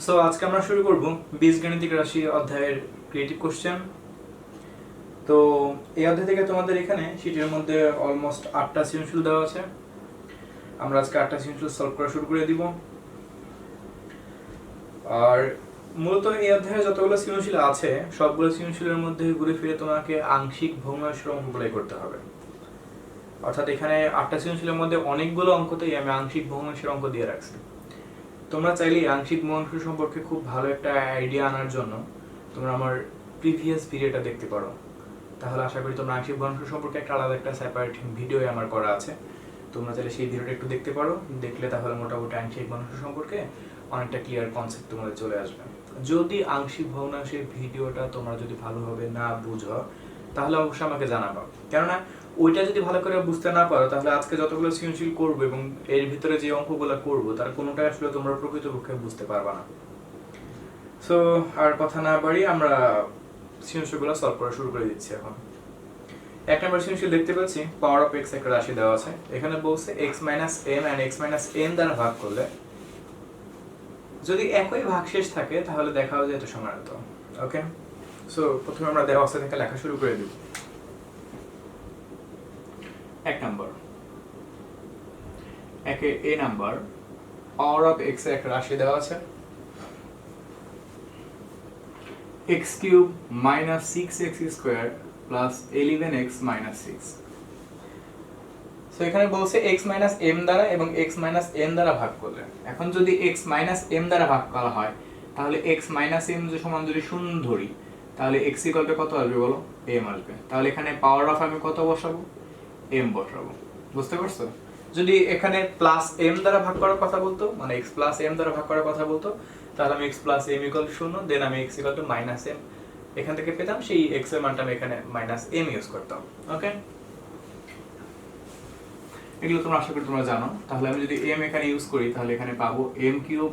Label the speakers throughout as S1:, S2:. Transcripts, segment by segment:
S1: So আজকে আমরা শুরু করব বীজগণিতিক রাশি অধ্যায়ের ক্রিয়েটিভ কোশ্চেন। তো এই অধ্যায় থেকে তোমাদের এখানে শীটের মধ্যে অলমোস্ট 8টা সৃজনশীল দেওয়া আছে। আমরা আজকে 8টা সৃজনশীল সলভ করা শুরু করে দিব। আর মূলত এই অধ্যায়ে যতগুলো সৃজনশীল আছে সবগুলো সৃজনশীলের মধ্যে ঘুরে ফিরে তোমাকে আংশিক ভগ্নাংশের অঙ্কগুলাই করতে হবে। অর্থাৎ এখানে 8টা সৃজনশীলের মধ্যে অনেকগুলো অঙ্কতেই আমি আংশিক ভগ্নাংশের অঙ্ক দিয়ে রাখছি। তোমরা চাইলে আংশিক ভগ্নাংশ সম্পর্কে খুব ভালো একটা আইডিয়া আনার জন্য তোমরা আমার প্রিভিয়াস ভিডিওটা দেখতে পারো। তাহলে আশা করি তোমরা আংশিক ভগ্নাংশ সম্পর্কে একটা আলাদা একটা সেপারেট ভিডিও আমার করা আছে। তোমরা চাইলে সেই ভিডিওটা একটু দেখতে পারো, দেখলে তাহলে মোটামুটি আংশিক ভগ্নাংশ সম্পর্কে অনেকটা ক্লিয়ার কনসেপ্ট তোমাদের চলে আসবে। যদি আংশিক ভগ্নাংশের ভিডিওটা তোমরা যদি ভালোভাবে না বুঝো তাহলে অবশ্যই আমাকে জানাবা, কেননা ওইটা যদি ভালো করে বুঝতে না পারো তাহলে আজকে যতগুলো সৃজনশীল করবো এবং এর ভিতরে যে অঙ্কগুলো করবো তার কোনোটাই আসলে তোমরা প্রকৃতপক্ষে বুঝতে পারবা না। সো আর কথা না বাড়ি আমরা সৃজনশীলগুলো সলভ করা শুরু করে দিচ্ছি। এখন এক নম্বর সৃজনশীল দেখতে পাচ্ছি পাওয়ার অফ এক্স একটা রাশি দেওয়া আছে। এখানে বলছে x minus m and x minus n দ্বারা ভাগ করলে যদি একই ভাগশেষ থাকে তাহলে দেখাও যে এটা সমানত। ওকে, সো প্রথমে আমরা দেওয়া অবস্থা থেকে লেখা শুরু করে দিব। এক নম্বর একে এ নাম্বার পাওয়ার অফ এক্স এর একটা রাশি দেওয়া আছে x cube minus 6x square plus 11x minus 6। So এখানে বলছে x মাইনাস m দ্বারা এবং x মাইনাস n দ্বারা ভাগ করলে, এখন যদি x মাইনাস m দ্বারা ভাগ করা হয় তাহলে x মাইনাস m সমান যদি শূন্য ধরি তাহলে x ইকুয়াল টু কত আসবে বলো? m আসবে। তাহলে এখানে পাওয়ার অফ আমি কত বসাবো? m বসাবো। বুঝতে পারছো? যদি এখানে প্লাস m দ্বারা ভাগ করার কথা বলতো, মানে x প্লাস m দ্বারা ভাগ করার কথা বলতো, তাহলে আমি x plus m equal to 0, দেন আমি x equal to minus m এখান থেকে পেতাম, সেই x এর মানটা আমি এখানে মাইনাস m ইউজ করতাম। ওকে, এগুলো তোমরা আশা করি তোমরা জানো। তাহলে আমি যদি m এখানে ইউজ করি তাহলে এখানে পাবো m cube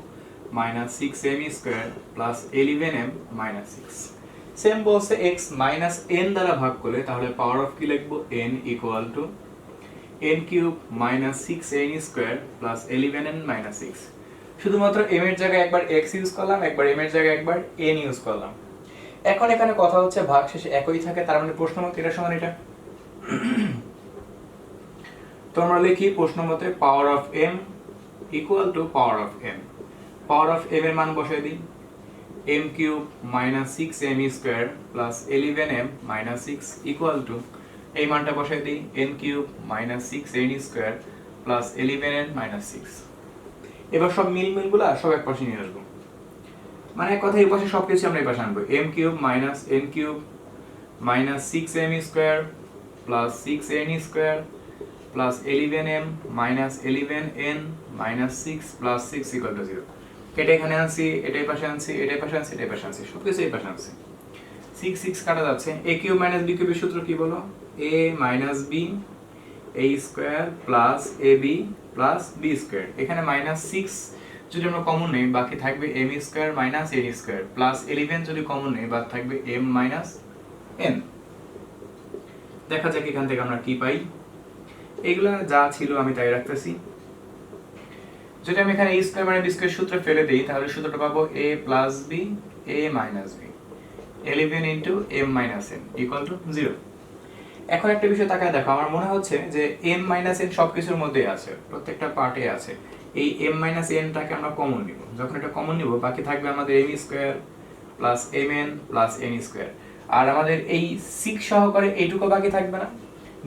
S1: minus 6m square plus 11m minus 6। Same বলছে x মাইনাস n দ্বারা ভাগ করলে তাহলে পাওয়ার অফ কি লিখবো? n equal to n cube minus 6n square plus 11n minus 6। শুধুমাত্র m এর জায়গায় একবার x ইউজ করলাম, একবার m এর জায়গায় একবার n ইউজ করলাম। এখন এখানে কথা হচ্ছে ভাগশেষে একই থাকে, তার মানে প্রশ্ন মতে এটা সমান এটা। তো আমরা লিখি প্রশ্ন মতে power of m equal to power of m। Power of m এর মান বসাই দিই, m cube minus 6m square plus 11m minus 6 equal to এই মানটা বসাই দিই n cube minus 6n square plus 11n minus 6। এবার সব মিলগুলা সব এক পাশে নিয়ে আসবো, মানে এক কথা এই পাশে সবকিছু আমরা এই পাশে আনবো। m cube minus n cube minus 6m square plus 6n square plus 11m minus 11n minus 6 plus 6 equal to 0। এটা এখানে আনছি, এটা এই পাশে আনছি, এটা এই পাশে আনছি, এটা এই পাশে আনছি, সবকিছু এই পাশে আনছি। 6 6 কাটা যাচ্ছে। a কিউব মাইনাস b কিউবের সূত্র কি বলো? a minus b a square plus ab plus b square. এখানে মাইনাস 6 যদি আমরা কমন নেই বাকি থাকবে m square minus n square plus 11 যদি কমন নেই বাকি থাকবে m মাইনাস n। দেখা যাক এখান থেকে আমরা কি পাই। এগুলা যা ছিল আমি তাই রাখতেছি। যদি আমি এখানে a স্কয়ার মানে b স্কয়ার সূত্র ফেলে দেই তাহলে সূত্রটা পাবো a plus b a minus b 11 into m minus n equal to 0। এখন একটা বিষয় তাকায় দেখো, আমার মনে হচ্ছে যে m মাইনাস n সবকিছুর মধ্যেই আছে, প্রত্যেকটা পার্টে আছে। এই m মাইনাস n টাকে আমরা কমন নিব। যখন এটা কমন নিব বাকি থাকবে আমাদের m square plus mn plus n square. আর আমাদের এই 6 সহকারে এইটুকু বাকি থাকবে না।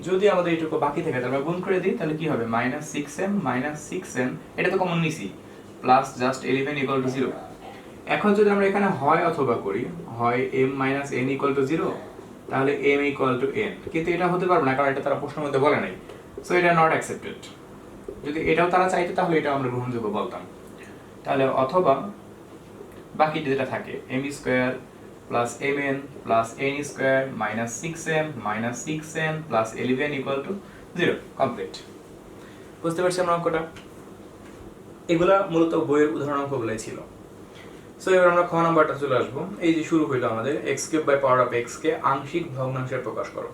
S1: যদি আমাদের এইটুকু বাকি থাকে তাহলে গুণ করে দিই, তাহলে কি হবে? মাইনাস 6m মাইনাস 6n, এটা তো কমন নিছি, প্লাস জাস্ট 11 ইকুয়াল টু 0। এখন যদি আমরা এখানে হয় অথবা করি, হয় m minus n equal to 0 তাহলে m ইকুয়াল টু n, কিন্তু এটা হতে পারবে না কারণ এটা তারা প্রশ্নের মধ্যে বলে নাই। সো এটা নট অ্যাকসেপ্টেড। যদি এটাও তারা চাইতো তাহলে এটা আমরা গ্রহণযোগ্য বলতাম। তাহলে অথবা বাকি যেটা থাকে m square plus mn plus n square minus 6m minus 6n plus 11 equal to 0 complete. বুঝতে পারছি আমরা অঙ্কটা? এগুলা মূলত বইয়ের উদাহরণ অঙ্কগুলাই ছিল। সো এবার আমরা খ নাম্বারটা চলে আসবো। এই যে শুরু হইলো আমাদের x cube by power of x কে আংশিক ভগ্নাংশে প্রকাশ করো।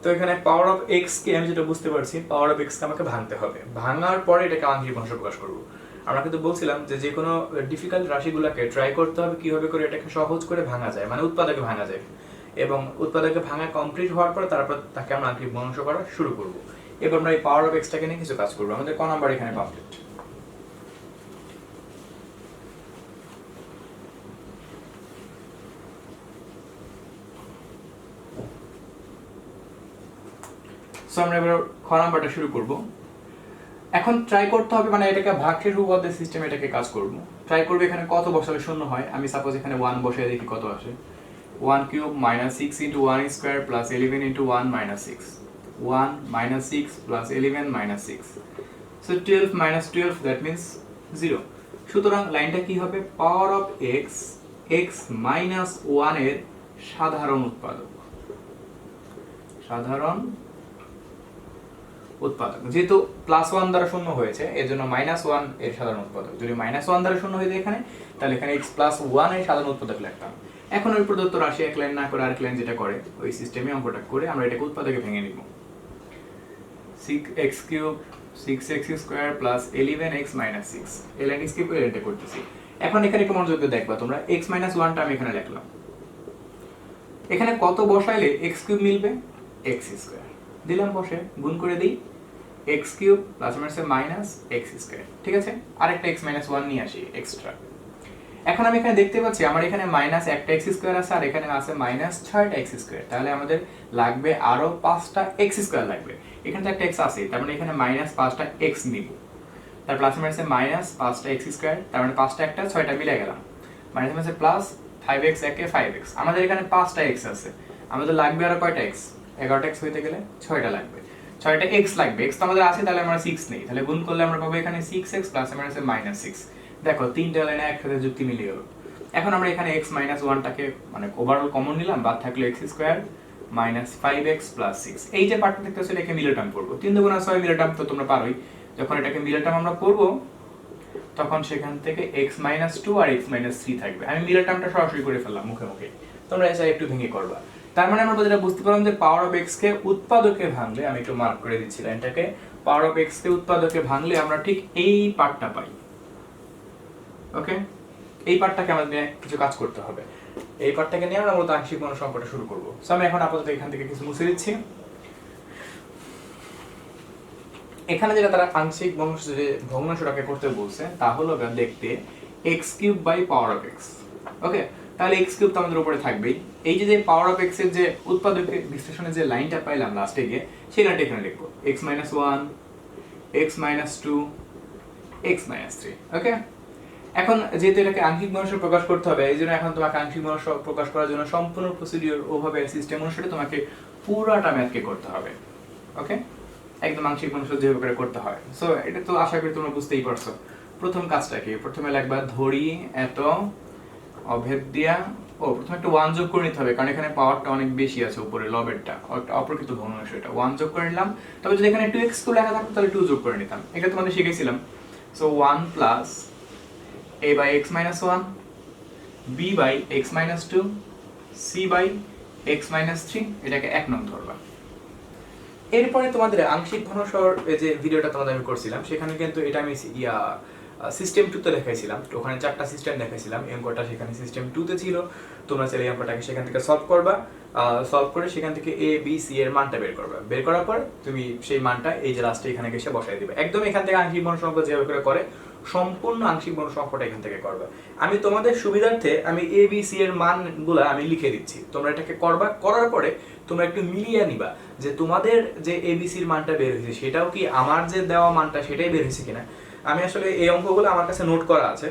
S1: তো এখানে পাওয়ার অফ x কে আমি যেটা বুঝতে পারছি পাওয়ার অফ x কে আমাকে ভাঙতে হবে, ভাঙার পরে এটাকে আংশিক ভগ্নাংশে প্রকাশ করব। আমরা কিন্তু বলছিলাম যে কোনো ডিফিকাল্ট রাশিগুলোকে ট্রাই করতে হবে কিভাবে করে এটাকে সহজ করে ভাঙা যায়, মানে উৎপাদকে ভাঙা যায়, এবং উৎপাদকে ভাঙা কমপ্লিট হওয়ার পর তারপর তাকে আমরা আংশিক ভগ্নাংশ করা শুরু করব। এবার আমরা এই পাওয়ার অফ এক্সটাকে নিয়ে কিছু কাজ করবো। আমাদের ক নাম্বার এখানে কমপ্লিট। সো আমরা এবার খ নাম্বারটা শুরু করব। এখন ট্রাই করতে হবে, মানে এটাকে ভাগশেষ উপপাদ্যের সিস্টেমে এটাকে কাজ করব। ট্রাই করবে এখানে কত বসালে শূন্য হয়। আমি সাপোজ এখানে 1 বসাই দেখি কত আসে। 1 cube minus 6 into 1 square plus 11 into 1 minus 6, 1 minus 6 plus 11 minus 6, so 12 minus 12 that means 0। সুতরাং লাইনটা কি হবে, power of x x minus 1 এর সাধারণ উৎপাদক, সাধারণ উৎপাদক। যেহেতু প্লাস 1 দ্বারা শূন্য হয়েছে এর জন্য মাইনাস 1 এর সাধারণ উৎপাদক। যদি মাইনাস 1 দ্বারা শূন্য হয়ে যায় এখানে, তাহলে এখানে x প্লাস 1 এর সাধারণ উৎপাদক লিখতাম। এখন ওই প্রদত্ত রাশি এক লাইন না করে আরেক লাইন যেটা করে ওই সিস্টেমে অঙ্কটা করে আমরা এটাকে উৎপাদকে ভেঙে নিব। 6x cube 6x square plus 11x minus 6, এই লাইন স্কিপ করে এটা করতেছি। এখন এখানে একটু মনোযোগ দিয়ে দেখবা তোমরা, x মাইনাস 1 টা আমি এখানে লিখলাম। এখানে কত বসাইলে x কিউব মিলবে, x স্কয়ার দিলাম, বসে গুণ করে দিই, x cube plus minus x square. ঠিক আছে, আরেকটা x মাইনাস 1 নিয়ে আসি এক্সট্রা। এখন আমি এখানে দেখতে পাচ্ছি আমার এখানে মাইনাস একটা x স্কয়ার আছে আর এখানে আছে মাইনাস 6টা x স্কয়ার। তাহলে আমাদের লাগবে আরো 5টা x স্কয়ার লাগবে। এখানে তো একটা x আছে, তার মানে এখানে মাইনাস 5টা x নিব। তার প্লাস মাইনাস 5টা x স্কয়ার, তার মানে 5টা একটা 6টা মিলে গেলাম। মাইনাস প্লাস 5x একে 5x, আমাদের এখানে 5টা x আছে, আমাদের লাগবে আরো কয়টা x, 11টা x হইতে গেলে 6টা লাগবে, 6টা x লাগবে। x তো আমাদের আছে, তাহলে আমরা 6 নেই, তাহলে গুণ করলে আমরা পাবো এখানে 6x প্লাস মাইনাস 6। দেখো তিনটা লাইনে একসাথে যুক্তি মিলে গেল। এখন আমরা এখানে x মাইনাস 1 টাকে মানে ওভারঅল কমন নিলাম, বাদ থাকলো x square minus 5x plus 6। এই যে পার্টটা দেখতেছো এটাকে মিলে টার্ম করব। 3 দুগুণ 6 মিলে টার্ম তো তোমরা পারোই। যখন এটাকে মিলে টার্ম আমরা করব তখন সেখান থেকে x মাইনাস 2 আর x মাইনাস 3 থাকবে। আমি মিলে টার্মটা সরাসরি করে ফেললাম মুখে মুখে, তোমরা এসে একটু ভেঙে করবা। তার মানে আমরা যেটা বুঝতে পারলাম যে পাওয়ার অফ x কে উৎপাদকে ভাঙলে, আমি একটু মার্ক করে দিচ্ছি লাইনটাকে, পাওয়ার অফ x কে উৎপাদকে ভাঙলে আমরা ঠিক এই পার্টটা পাই। ওকে, এই পার্টটাকে আমাদের কিছু কাজ করতে হবে। এই পার্টটাকে নিয়ে আমরা মূলত আংশিক ভগ্নাংশ অঙ্কটা শুরু করব। সো আমি এখন আপাতত এখান থেকে কিছু মুছে দিচ্ছি। এখানে যেটা তারা আংশিক ভগ্নাংশটাকে করতে বলছে তা হলো দেখতে x cube by power of x। Okay, তাহলে x কিউব তো আমাদের উপরে থাকবেই। এই যে পাওয়ার অফ x এর যে উৎপাদকের বিশ্লেষণে যে লাইনটা পাইলাম লাস্টে গিয়ে, সেই লাইনটা এখানে লিখবো x minus 1, x minus 2, x minus 3। ওকে, এখন যেহেতু এটাকে আংশিক ভগ্নাংশ প্রকাশ করতে হবে, এই জন্য এখন তোমাকে আংশিক ভগ্নাংশ প্রকাশ করার জন্য সম্পূর্ণ প্রসিডিউর ওভাবে সিস্টেম অনুসারে তোমাকে পুরোটা ম্যাথকে করতে হবে। ওকে, একদম আংশিক ভগ্নাংশ যেভাবে করে করতে হয়। সো এটা তো আশা করি তোমরা বুঝতেই পারছো। প্রথম কাজটা কি, প্রথমে লিখবা ধরি এত অভেদ দিয়া, প্রথমে একটা 1 যোগ করে নিতে হবে, কারণ এখানে পাওয়ারটা অনেক বেশি আছে উপরে, লবেরটা একটা অপ্রকৃত ভগ্নাংশ, এটা 1 যোগ করে নিলাম। তবে যদি এখানে 2x লেখা থাকতো তাহলে 2 যোগ করে নিতাম, এটা তোমাদের শিখেছিলাম। So 1 plus a by x minus 1, b by x minus 2, c by x minus 3, এটাকে 1 নং ধরবা। এরপরে তোমাদের আংশিক ভগ্নাংশের যে ভিডিওটা তোমাদের আমি করছিলাম সেখানে কিন্তু এটা আমি সিস্টেম 2 তে দেখাইছিলাম। তো ওখানে 4টা সিস্টেম দেখাইছিলাম, অঙ্কটা সেখানে সিস্টেম 2 তে ছিল। তোমরা চাইলে অঙ্কটাকে সেখান থেকে সলভ করবা, সলভ করে সেখান থেকে a b c এর মানটা বের করবা। বের করার পর তুমি সেই মানটা এই যে লাস্টে এখানে এসে বসাই দিবে। একদম এখান থেকে আংশিক ভগ্নাংশ অঙ্ক যেভাবে করে সম্পূর্ণ আংশিক ভগ্নাংশ অঙ্কটা এখান থেকে করবা। আমি তোমাদের সুবিধার্থে আমি a b c এর মানগুলো আমি লিখে দিচ্ছি, তোমরা এটাকে করবা। করার পরে তোমরা একটু মিলিয়ে নিবা যে তোমাদের যে a b c এর মানটা বের হয়েছে সেটাও কি আমার যে দেওয়া মানটা সেটাই বের হয়েছে কিনা। আমি আসলে এই অঙ্কগুলো আমার কাছে নোট করা আছে,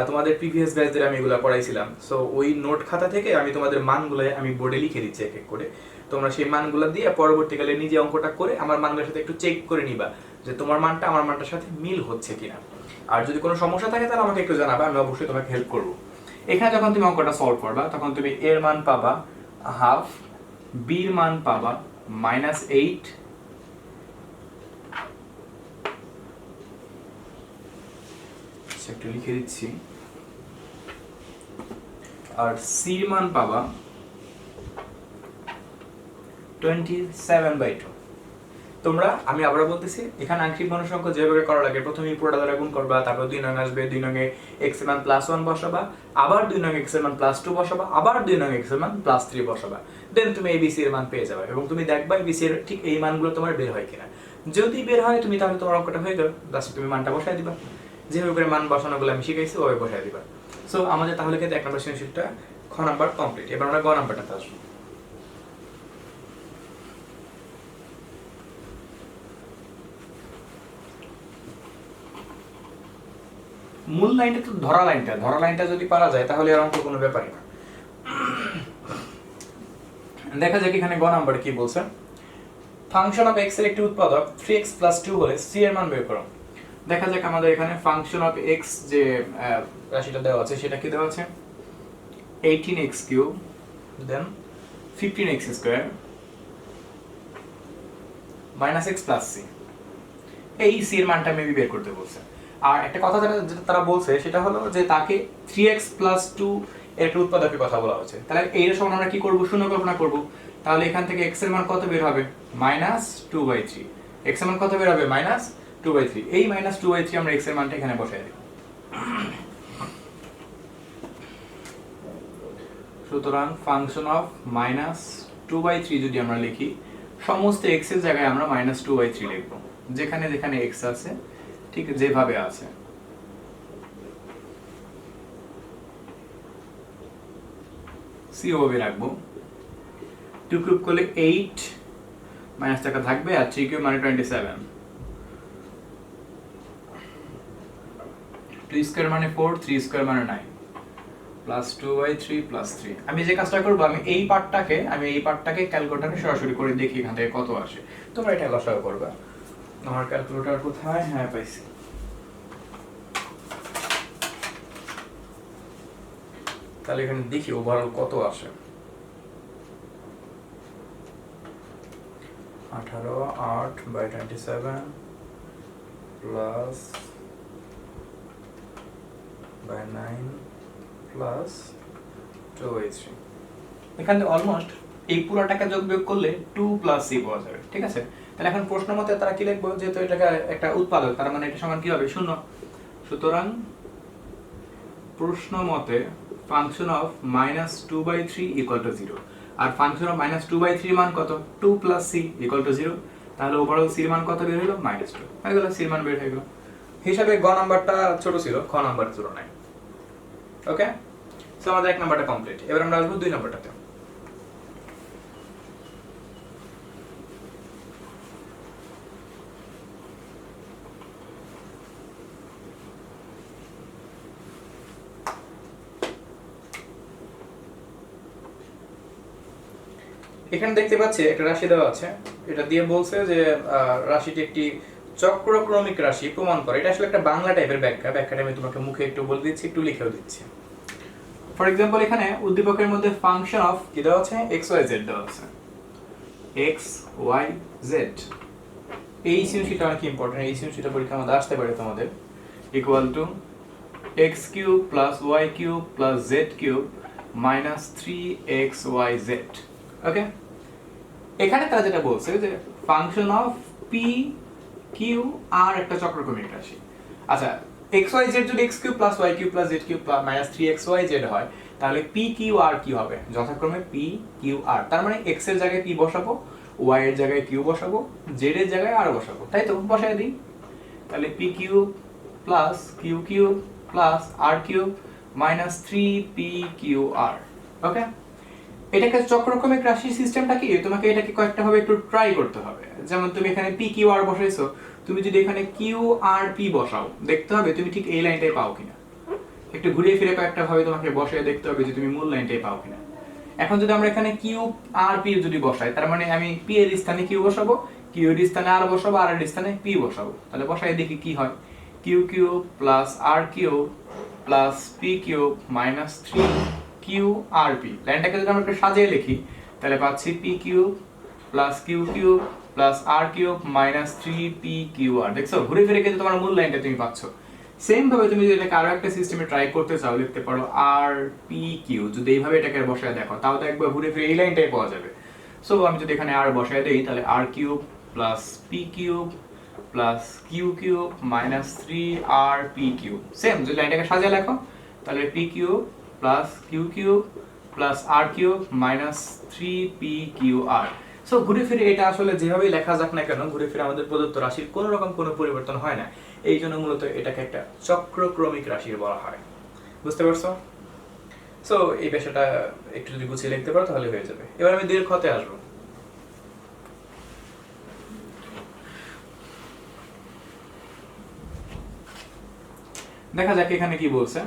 S1: তোমাদের প্রিভিয়াস ব্যাচদের আমি এগুলো পড়াইছিলাম। সো ওই নোট খাতা থেকে আমি তোমাদের মানগুলো আমি বোর্ডে লিখে দিচ্ছি এক এক করে। তোমরা সেই মানগুলো দিয়ে পরবর্তীকালে নিজে অঙ্কটা করে আমার মানগুলোর সাথে একটু চেক করে নিবা যে তোমার মানটা আমার মানটার সাথে মিল হচ্ছে কিনা। আর যদি কোনো সমস্যা থাকে তাহলে আমাকে একটু জানাবা, আমি অবশ্যই তোমাকে হেল্প করবো। এখানে যখন তুমি অঙ্কটা সলভ করবা তখন তুমি এর মান পাবা হাফ, বির মান পাবা -8, একটু লিখে দিচ্ছি, আর সির মান পাবা 27/2। আমি আবারও বলতেছি, এখানে আংশিক গণসংখ্যা যেভাবে করা লাগে, প্রথমে পুরোটা দ্বারা গুণ করবা, তারপর 2 নং আসবে, 2 নং এ x এর মান +1 বসাবা, আবার 2 নং x এর মান +2 বসাবা, আবার 2 নং x এর মান +3 বসাবা, দেন তুমি abc এর মান পেয়ে যাবে এবং তুমি দেখবা abc এর ঠিক এই মানগুলো তোমার বের হয় কিনা। যদি বের হয় তুমি তাহলে তোমার অঙ্কটা হয়ে গেল, জাস্ট তুমি মানটা বসায় দিবা, যেভাবে করে মান বসানোগুলো আমি শিখাইছি ওভাবে বসায় দিবা। সো আমাদের তাহলে কিন্তু 1 নম্বর সৃজনশীলটা খ নাম্বার কমপ্লিট। এবার আমরা গ নাম্বারটাতে আসবো। মূল লাইনটা তো ধরা লাইনটা যদি পারা যায় তাহলে আর অঙ্ক কোনো ব্যাপারই না। দেখা যাক এখানে গ নাম্বার কি বলছে, ফাংশন অফ x এর একটি উৎপাদক 3x + 2 হলে c এর মান বের করো। দেখা যাক আমাদের এখানে ফাংশন অফ x যে রাশিটা দেওয়া আছে সেটা কি দেওয়া আছে, 18x³ দেন 15x² - x + c। এই c এর মানটা মেবি বের করতে বলছে। আর একটা কথা যেটা তারা বলছে সেটা হলো যে তাকে 3x + 2 এর একটা উৎপাদকের কথা বলা হচ্ছে। তাহলে এর সমান আমরা কি করব, শূন্য কল্পনা করব। তাহলে এখান থেকে x এর মান কত বের হবে, -2/3। x এর মান কত বের হবে, -2/3। এই -2/3 আমরা x এর মানটা এখানে বসাই দেব। সুতরাং ফাংশন অফ -2/3 যদি আমরা লিখি, সমস্ত x এর জায়গায় আমরা -2/3 লিখব, যেখানে যেখানে x আছে ঠিক যেভাবে আছে। c ওভাবে রাখবো। 2 কিউব করলে 8 মাইনাস টাকা থাকবে, আর 3 কিউব মানে 27, 2 স্কয়ার মানে 4, 3 স্কয়ার মানে 9, +2/3 + 3। আমি যে কাজটা করব, আমি এই পার্টটাকে ক্যালকুলেটরে সরাসরি করে দেখি এখান থেকে কত আসে। তোমরা এটা লসাগু করবা। আমার ক্যালকুলেটর কোথায়, হ্যাঁ পাইছি। তাহলে এখানে দেখি ওভারঅল কত আসে। 18/8/27 +/9 +2/3। এখানে অলমোস্ট এই পুরোটাকে যোগ বিয়োগ করলে 2 + c পাওয়া যাবে, ঠিক আছে। তাহলে এখন প্রশ্ন মতে তারা কি লিখবো, যেহেতু এটাকে একটা উৎপাদক, তার মানে এটা সমান কি হবে, 0। সুতরাং প্রশ্ন মতে ফাংশন অফ -2/3 = 0, আর ফাংশন অফ -2/3 মান কত, 2 + c = 0। তাহলে ওভারঅল c এর মান কত বের হলো, -2 হয়ে গেল, c এর মান বের হয়ে গেল। হিসাবে গ নাম্বারটা ছোট ছিল খ নাম্বার তুলনায়। ওকে, সো আমাদের 1 নাম্বারটা কমপ্লিট। এবার আমরা আসবো 2 নাম্বারটাতে। এখানে দেখতে পাচ্ছি একটা রাশি দেওয়া আছে, এটা দিয়ে বলছে যে রাশিটি একটি চক্রক্রমিক রাশি প্রমাণ করে। এটা আসলে একটা বাংলা টাইপের ব্যাখ্যাটা আমি তোমাকে মুখে একটু বলে দিচ্ছি, একটু লিখেও দিচ্ছি। ফর এক্সাম্পল এখানে উদ্দীপকের মধ্যে ফাংশন অফ কি দেওয়া আছে, xyz দেওয়া আছে, xyz। এই সৃজনশীলটা অনেক ইম্পর্টেন্ট, এই সৃজনশীলটা পরীক্ষার মধ্যে আসতে পারে তোমাদের, = x³ + y³ + z³ - 3xyz। ওকে, এখানে তারা যেটা বলছে যে function of p q r একটা চক্রক্রমিক রাশি। আচ্ছা, xyz যদি x³ + y³ + z³ - 3xyz হয়, তাহলে p q r কি হবে, যথাক্রমে p q r। তার মানে x এর জায়গায় p বসাবো, y এর জায়গায় q বসাবো, z এর জায়গায় r বসাবো, তাই তো, বসায় দিই। তাহলে p³ + q³ + r³ - 3pqr। ওকে, এটাকে চক্রক্রমিক রাশি সিস্টেমটা কি, তোমাকে এটাকে কয়েকটা ভাবে একটু ট্রাই করতে হবে। যেমন তুমি এখানে p q r বসাইছো, তুমি যদি এখানে q r p বসাও, দেখতে হবে তুমি ঠিক এই লাইনটাই পাও কিনা। একটু ঘুরিয়ে ফিরে কয়েকটা ভাবে তোমাকে বসায় দেখতে হবে যে তুমি মূল লাইনটাই পাও কিনা। এখন যদি আমরা এখানে q r p যদি বসাই, তার মানে আমি p এর স্থানে q বসাবো, q এর স্থানে r বসাবো, r এর স্থানে p বসাবো। তাহলে বসাই দেখি কি হয়, q³ + r³ + p³ - 3qrp। লাইনটাকে যদি আমরা একটু সাজিয়ে লিখি, তাহলে পাচ্ছি p³ + q³ + r³ - 3pqr। দেখছো, ঘুরে ফিরে কিন্তু তোমার মূল লাইনটা তুমি পাচ্ছ। সেম ভাবে তুমি যদি এটাকে আরো একটা সিস্টেমে ট্রাই করতে চাও, লিখতে পারো rpq। যদি এইভাবে এটাকে বসায় দেখো, তাও তো একবার ঘুরে ফিরে এই লাইনটাই পাওয়া যাবে। সো আমি যদি এখানে r বসায় দেই, তাহলে r³ plus P cube plus Q cube minus 3r P cube. Same যদি লাইনটাকে সাজিয়ে লেখো তাহলে P cube plus Q cube plus R cube minus 3p Q R. So ঘুরে ফিরে এটা আসলে যেভাবেই লেখা যাক না কেন, ঘুরে ফিরে আমাদের প্রদত্ত রাশির কোনো রকম কোনো পরিবর্তন হয় না। এই জন্য মূলত এটাকে একটা চক্রক্রমিক রাশি বলা হয়। বুঝতে পারছো? সো এই বিষয়টা একটু যদি গুছিয়ে লিখতে পারো তাহলে হয়ে যাবে। এবার আমি দুইয়ের ক্ষতে আসবো। দেখা যাক এখানে কি বলছে।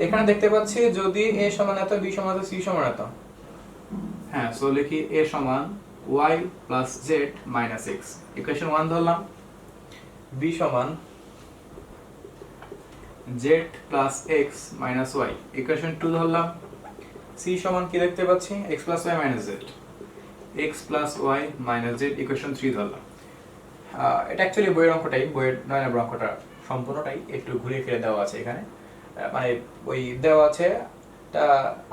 S1: এখানে দেখতে পাচ্ছি যদি a সমান এত, b সমান এত, c সমান এত। হ্যাঁ, সো লিখি a সমান y plus z minus x, equation 1 ধরলাম। b সমান z plus x minus y, equation 2 ধরলাম। c সমান কি দেখতে পাচ্ছি x plus y minus z, x plus y minus z, equation 3 ধরলাম। এটা অ্যাকচুয়ালি বইয়ের অঙ্কটাই, বইয়ের 9 নম্বর অঙ্কটা সম্পূর্ণটাই একটু ঘুরে ফিরে দেওয়া আছে এখানে, মানে ওই দেওয়া আছে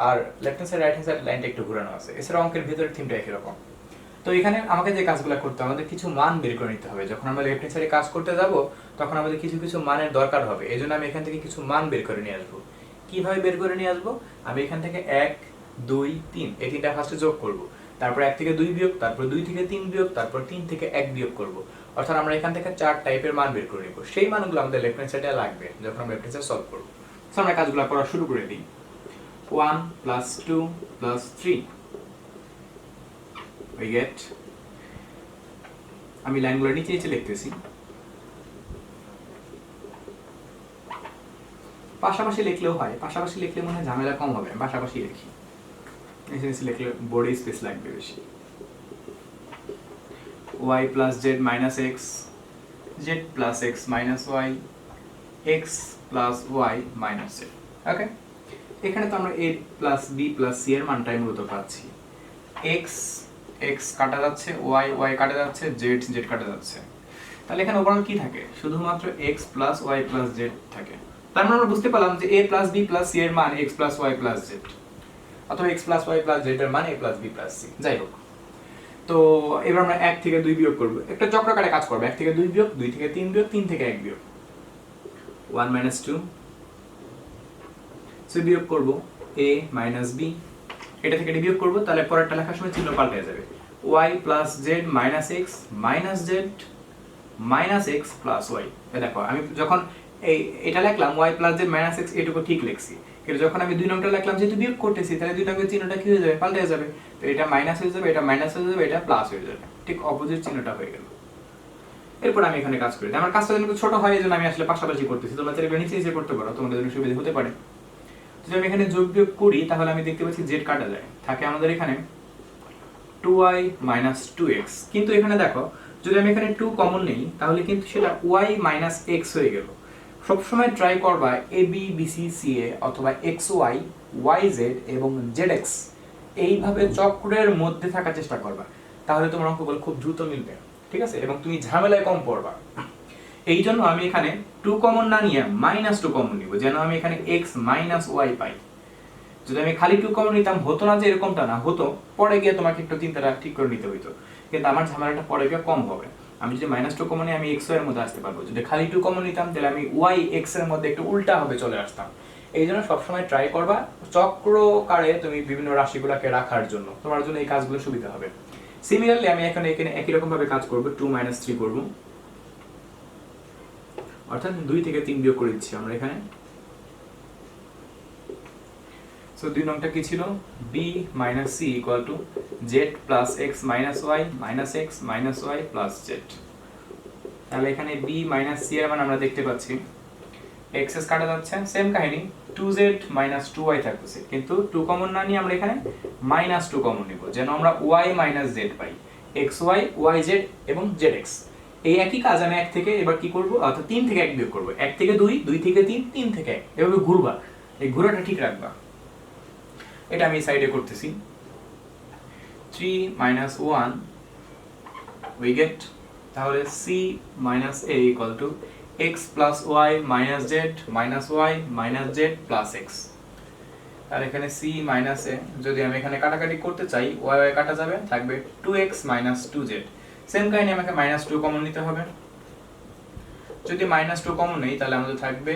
S1: আর left hand side right hand side লাইনটা একটু ঘুরানো আছে। এছাড়া অঙ্কের ভিতরে থিমটা একই রকম। তো এখানে আমাকে যে কাজগুলো করতে হবে, আমাদের কিছু মান বের করে নিতে হবে। যখন আমরা লেফট হ্যান্ড সাইডে কাজ করতে যাব তখন আমাদের কিছু কিছু মানের দরকার হবে। এই জন্য আমি এখান থেকে কিছু মান বের করে নিয়ে আসবো। কিভাবে বের করে নিয়ে আসবো? আমি এখান থেকে 1 2 3 এই তিনটা ফার্স্টে যোগ করব, তারপর 1 থেকে 2 বিয়োগ, তারপর 2 থেকে 3 বিয়োগ, তারপর 3 থেকে 1 বিয়োগ করব। অর্থাৎ আমরা এখান থেকে 4 টাইপের মান বের করে নিব। সেই মানগুলো আমাদের লেফট হ্যান্ড সাইডে লাগবে যখন আমরা লেফট হ্যান্ড সাইড সলভ করব। সো আমরা কাজগুলো করা শুরু করে দিই। 1 plus 2 plus 3 we get, আমি লাইনগুলো নিচে নিচে লিখতেছি। পাশাপাশি লিখলেও হয়, পাশাপাশি লিখলে মনে হয় ঝামেলা কম হবে, পাশাপাশি লিখি। নিচে নিচে লিখলে বোর্ডে স্পেস লাগবে বেশি। y plus z minus x, z plus x minus y, x plus y minus z। ওকে, এখানে তো আমরা a plus b plus c এর মানটাই মূলত পাচ্ছি। x x কাটা যাচ্ছে, y y কাটা যাচ্ছে, z z কাটা যাচ্ছে। তাহলে এখানে ওভারঅল কি থাকে? শুধুমাত্র x plus y plus z থাকে। তার মানে আমরা বুঝতে পারলাম যে a plus b plus c এর মান x plus y plus z, অথবা x plus y plus z এর মান a plus b plus c। যাই হোক, তো এবার আমরা 1 থেকে 2 বিয়োগ করব। একটা চক্রাকারে কাজ করব। 1 থেকে 2 বিয়োগ, 2 থেকে 3 বিয়োগ, 3 থেকে 1 বিয়োগ। 1 minus 2, সো বিয়োগ করব a minus b, এটা থেকে বিয়োগ করব, তাহলে পরেরটা লেখার সময় চিহ্ন পাল্টে যাবে। y plus z minus x minus z minus x plus y। দেখো আমি যখন এটা লিখলাম y plus z minus x, এটুকু ঠিক লিখছি, কিন্তু যখন আমি 2 নংটা লিখলাম যেহেতু বিয়োগ করতেছি, তাহলে 2 নংয়ের চিহ্নটা কি হয়ে যাবে? পাল্টে যাবে। তো এটা মাইনাস হয়ে যাবে, এটা মাইনাস হয়ে যাবে, এটা প্লাস হয়ে যাবে, ঠিক অপোজিট চিহ্নটা হয়ে গেল। এরপর আমি এখানে কাজ করি। আমার কাজটা যেন ছোট হয় এজন্য আমি আসলে পাশাপাশি করতেছি। তোমরা চাইলে নিচে নিচে করতে পারো, তোমাদের জন্য সুবিধা হতে পারে। যদি আমি এখানে যোগ বিয়োগ করি তাহলে আমি দেখতে পাচ্ছি z কাটা যায়, থাকে আমাদের এখানে 2y minus 2x। কিন্তু এখানে দেখো যদি আমি এখানে 2 কমন নেই তাহলে কিন্তু সেটা y minus x হয়ে গেল। সবসময় ট্রাই করবা a b b c c a অথবা xy yz এবং zx এইভাবে চক্রের মধ্যে থাকার চেষ্টা করবা, তাহলে তোমার অঙ্কগুলো খুব দ্রুত মিলবে, ঠিক আছে? এবং তুমি ঝামেলায় কম পড়বা। এই জন্য আমি এখানে 2 কমন না নিয়ে -2 কমন নিব, যেন আমি এখানে x minus y পাই। যদি আমি খালি 2 কমন নিতাম হতো না যে এরকমটা না, হতো, পরে গিয়ে তোমাকে একটু চিন্তাটা ঠিক করে নিতে হইতো, কিন্তু আমার ঝামেলাটা পরে গিয়ে কম হবে। আমি যদি -2 কমন নিই আমি x y এর মধ্যে আসতে পারবো। যদি খালি 2 কমন নিতাম তাহলে আমি y x এর মধ্যে একটু উল্টা হবে চলে আসতাম। এই জন্য সবসময় ট্রাই করবা চক্রকারে তুমি বিভিন্ন রাশিগুলোকে রাখার জন্য, তোমার জন্য এই কাজগুলো সুবিধা হবে। সিমিলারলি আমি এখানে একই রকম ভাবে কাজ করব, 2 - 3 করব, অর্থাৎ 2 থেকে 3 বিয়োগ করে দিচ্ছি আমরা এখানে। সো 2 নংটা কি ছিল? b - c = z + x - y - x - y + z। তাহলে এখানে b - c এর মান আমরা দেখতে পাচ্ছি, x কাটা যাচ্ছে, সেম কাহিনী 2z - 2y থাকতেছে, কিন্তু 2 কমন না নিয়ে আমরা এখানে -2 কমন নিব, যেন আমরা y - z পাই, xy yz এবং zx। এই একই কাজ আমি 1 থেকে এবার কি করব, অর্থাৎ 3 থেকে 1 বিয়োগ করব। 1 থেকে 2, 2 থেকে 3, 3 থেকে 1, এভাবে ঘুরবা। এই ঘোরাটা ঠিক রাখবা। এটা আমি সাইডে করতেছি। 3 - 1 we get, তাহলে c - a = x + y - z - y - z + x। আর এখানে c - a যদি আমি এখানে কাটাকাটি করতে চাই, y y কাটা যাবে, থাকবে 2x - 2z। সেম কাহিনী আমাকে -2 কমন নিতে হবে। যদি -2 কমন নেই তাহলে আমাদের থাকবে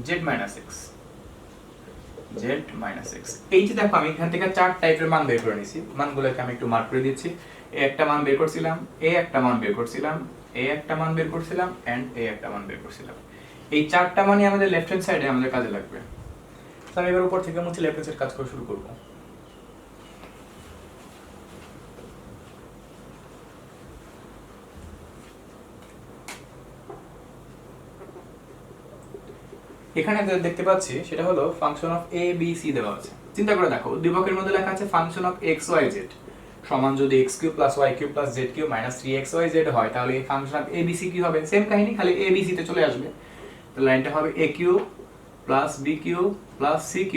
S1: z - x। এই যে দেখো আমি এখান থেকে 4 টাইপের মান বের করে নিয়েছি, মানগুলোকে আমি একটু মার্ক করে দিচ্ছি। এ একটা মান বের করছিলাম, এ একটা মান বের করছিলাম, এ একটা মান বের করছিলাম এন্ড এ একটা মান বের করছিলাম। এই 4টা মানই আমাদের লেফট হ্যান্ড সাইডে আমাদের কাজে লাগবে। তো আমি এবার উপর থেকে মুছে লেফট হ্যান্ড সাইড কাজ করা শুরু করব। এখানে দেখতে পাচ্ছি সেটা হলো function of a b c দেওয়া আছে। চিন্তা করে দেখো, উদ্দীপকের মধ্যে লেখা আছে function of x y z সমান যদি x3 + y3 + z3 - 3xyz হয়, তাহলে এই function of a b c কি হবে? সেম কাহিনী, খালি a b c তে চলে আসবে। তো লাইনটা হবে a3 + b3 + c3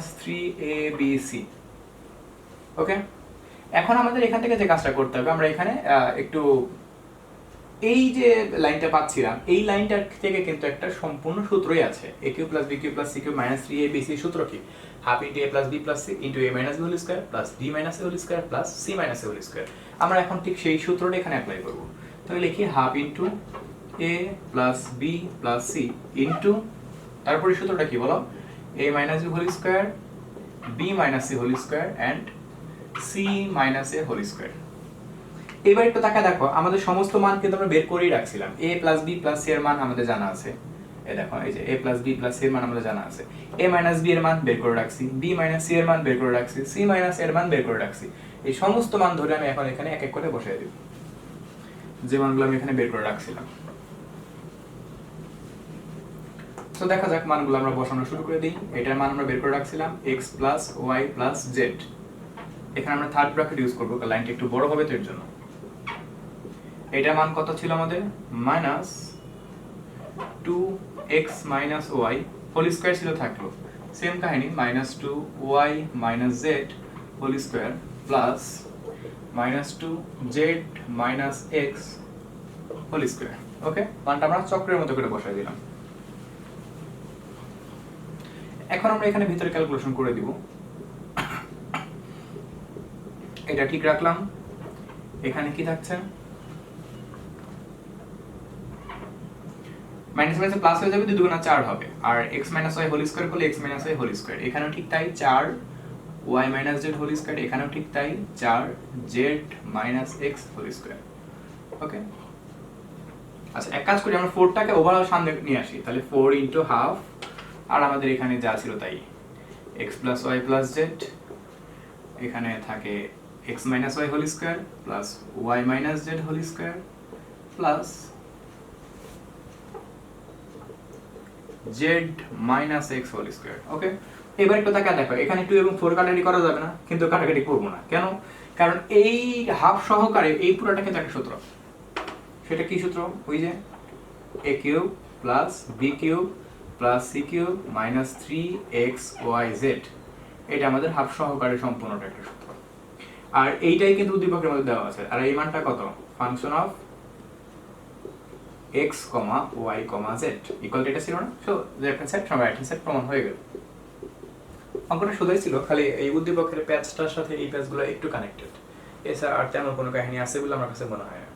S1: - 3abc। ওকে, এখন আমাদের এখান থেকে যে কাজটা করতে হবে, আমরা এখানে একটু এই যে লাইনটা পাচ্ছিলাম, এই লাইনটার থেকে কিন্তু একটা সম্পূর্ণ সূত্রই আছে। a3 + b3 + c3 - 3abc সূত্র কি? Half into a + b + c into a - a whole square plus b - a whole square plus c - a whole square. আমরা এখন ঠিক সেই সূত্রটা এখানে অ্যাপ্লাই করব। তাহলে লিখি half into a + b + c into, তারপরে সূত্রটা কি বলো? a - b whole square, b - c whole square and c - a whole square. এবার একটু তাকা দেখো, আমাদের সমস্ত মান কিন্তু আমরা বের করেই রাখছিলাম। a + b + c এর মান আমাদের জানা আছে। এই দেখো, এই যে a + b + c এর মান আমাদের জানা আছে। a - b এর মান বের করে রাখছি, b - c এর মান বের করে রাখছি, c - a এর মান বের করে রাখছি। এই সমস্ত মান ধরে আমি এখন এখানে এক এক করে বসাই দেব, যে মানগুলো আমি এখানে বের করে রাখছিলাম। তো দেখা যাক মানগুলো আমরা বসানো শুরু করে দিই। এটার মান আমরা বের করে রাখছিলাম x + y + z। এখানে আমরা থার্ড ব্র্যাকেট ইউজ করব, কারণ লাইনটা একটু বড় হবে তো এর জন্য। এটার মান কত ছিল আমাদের? -2x - y হোল স্কয়ার ছিল, থাকলো সেম কাহিনী -2y - z whole square plus -2z - x whole square. Okay, মানটা আমরা চক্রের মতো করে বসাই দিলাম। এখন আমরা এখানে ভিতরে ক্যালকুলেশন করে দিব। এটা ঠিক রাখলাম। এখানে কি থাকছে? মাইনাস মাইনাসে প্লাস হয়ে যাবে, 2 × 4 হবে। আর x - y হোল স্কয়ার করলে x - y হোল স্কয়ার। এখানেও ঠিক তাই 4 y - z হোল স্কয়ার, এখানেও ঠিক তাই 4 z - x হোল স্কয়ার। ওকে, আচ্ছা এক কাজ করি, আমরা 4টাকে ওভারঅল সামনে নিয়ে আসি। তাহলে 4 × হাফ, আর আমাদের এখানে যা ছিল তাই x + y + z, এখানে থাকে x - y whole square plus y - z whole square plus z - x whole square. Okay, এবার একটু তাকা দেখো, এখানে 2 এবং 4 কাটাকাটি করা যাবে না, কিন্তু কাটাকাটি করব না কেন? কারণ এই হাফ সহকারে এই পুরোটা কিন্তু একটা সূত্র। সেটা কি সূত্র? ওই যে a³ + b³ + c³ - 3xyz। এটা আমাদের হাফ সহকারে সম্পূর্ণটা একটা সূত্র। আর এইটাই কিন্তু উদ্দীপকের মধ্যে দেওয়া আছে। আর এই মানটা কত? Function of x, y, z equal to এটা ছিল না? সো লেফট হ্যান্ড সাইড সমান রাইট হ্যান্ড সাইড প্রমাণ হয়ে গেল। অঙ্কটা সোজাই ছিল, খালি এই উদ্দীপকের প্যাচটার সাথে এই প্যাচগুলো একটু কানেক্টেড। এছাড়া আর তেমন কোনো কাহিনী আছে বলে আমার কাছে মনে হয় না।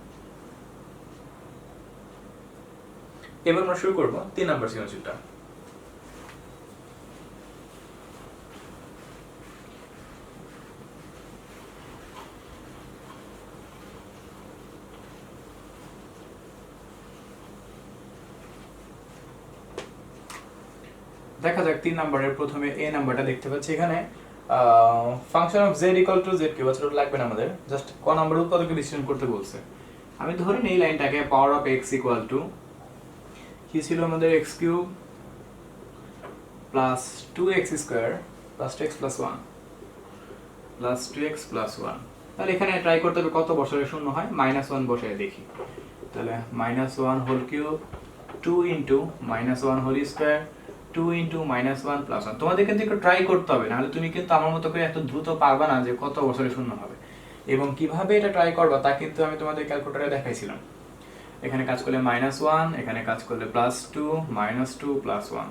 S1: এবার আমরা শুরু করব 3 নম্বর সৃজনশীলটা। দেখা যাক 3 নম্বরের প্রথমে a নাম্বারটা দেখতে পাচ্ছি এখানে ফাংশন অফ z = z কি বছর লাগবে না আমাদের, জাস্ট ক নাম্বার উৎপাদকে বিশ্লেষণ করতে বলছে। আমি ধরে নেই লাইনটাকে পাওয়ার অফ x কি ছিল আমাদের x³ + 2x² + 2x + 1 + 2x + 1। তাহলে এখানে ট্রাই করতে হবে কত বসালে শূন্য হয়, -1 বসায় দেখি। তাহলে -1³ 2 × -1 হোল স্কয়ার 2 × -1 + 1। তোমাদের কিন্তু একটু ট্রাই করতে হবে, নাহলে তুমি কিন্তু আমার মতো করে এত দ্রুত পারবা না যে কত বছরে শূন্য হবে। এবং কিভাবে এটা ট্রাই করবা তা কিন্তু আমি তোমাদের ক্যালকুলেটরে দেখাইছিলাম। এখানে কাজ করলে -1, এখানে কাজ করলে +2 -2 +1,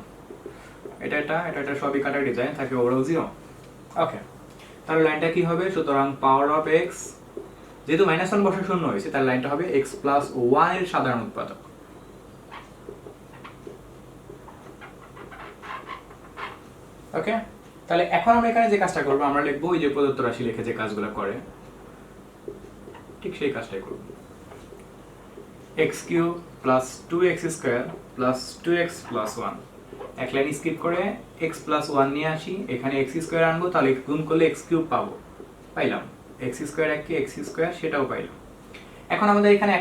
S1: এটা সবই কাটাকাটি যায়, থাকে ওভারঅল 0। ওকে, তাহলে লাইনটা কি হবে? সুতরাং পাওয়ার অফ x যেহেতু -1 বসে শূন্য হয়েছে, তার লাইনটা হবে x প্লাস 1 এর সাধারণ উৎপাদক। ওকে, তাহলে এখন আমরা এখানে যে কাজটা করবো, আমরা লিখবো ওই যে প্রদত্ত রাশি লিখে যে কাজগুলো করে ঠিক সেই কাজটাই করব। x cube plus 2x square plus 2x plus 1, এক লাইন স্কিপ করে x প্লাস 1 নিয়ে আসি, এখানে x স্কয়ার আনবো, তাহলে গুণ করলে x কিউব পাবো, পাইলাম। x স্কয়ার এককে x স্কয়ার, সেটাও পাইলাম। এখন আমাদের এখানে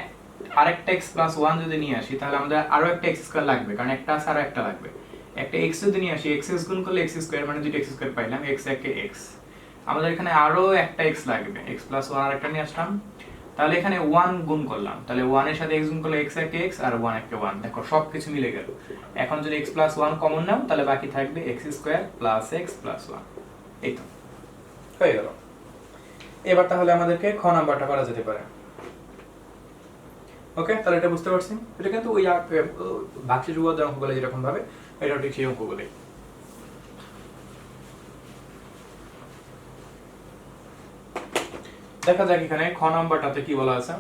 S1: আরেকটা x প্লাস 1 যদি নিয়ে আসি, তাহলে আমাদের আরো একটা x স্কয়ার লাগবে, কারণ একটা আছে আরো একটা লাগবে। একটা x যদি নিয়ে আসি, x গুণ করলে x স্কয়ার, মানে দুটো x স্কয়ার পাইলাম, x একে x। আমাদের এখানে আরো একটা x লাগবে, x প্লাস 1 আরেকটা নিয়ে আসলাম, তাহলে এখানে 1 গুণ করলাম, তাহলে 1 এর সাথে x গুণ করলে x একে x আর 1 একে 1, দেখো সবকিছু মিলে গেল। এখন যদি x প্লাস 1 কমন নাও, তাহলে বাকি থাকবে x square plus x plus 1। এই তো হয়ে গেল। এবার তাহলে আমাদেরকে খ নাম্বারটা করা যেতে পারে। ওকে, তাহলে এটা বুঝতে পারছি। এটা কিন্তু ওই ভাগশেষ উপপাদ্যের অঙ্কগুলো যেরকম ভাবে, এটা ঠিক সেই অঙ্কগুলোই। দেখা যাক এখানে খ নাম্বারটাতে কি বলা আছে।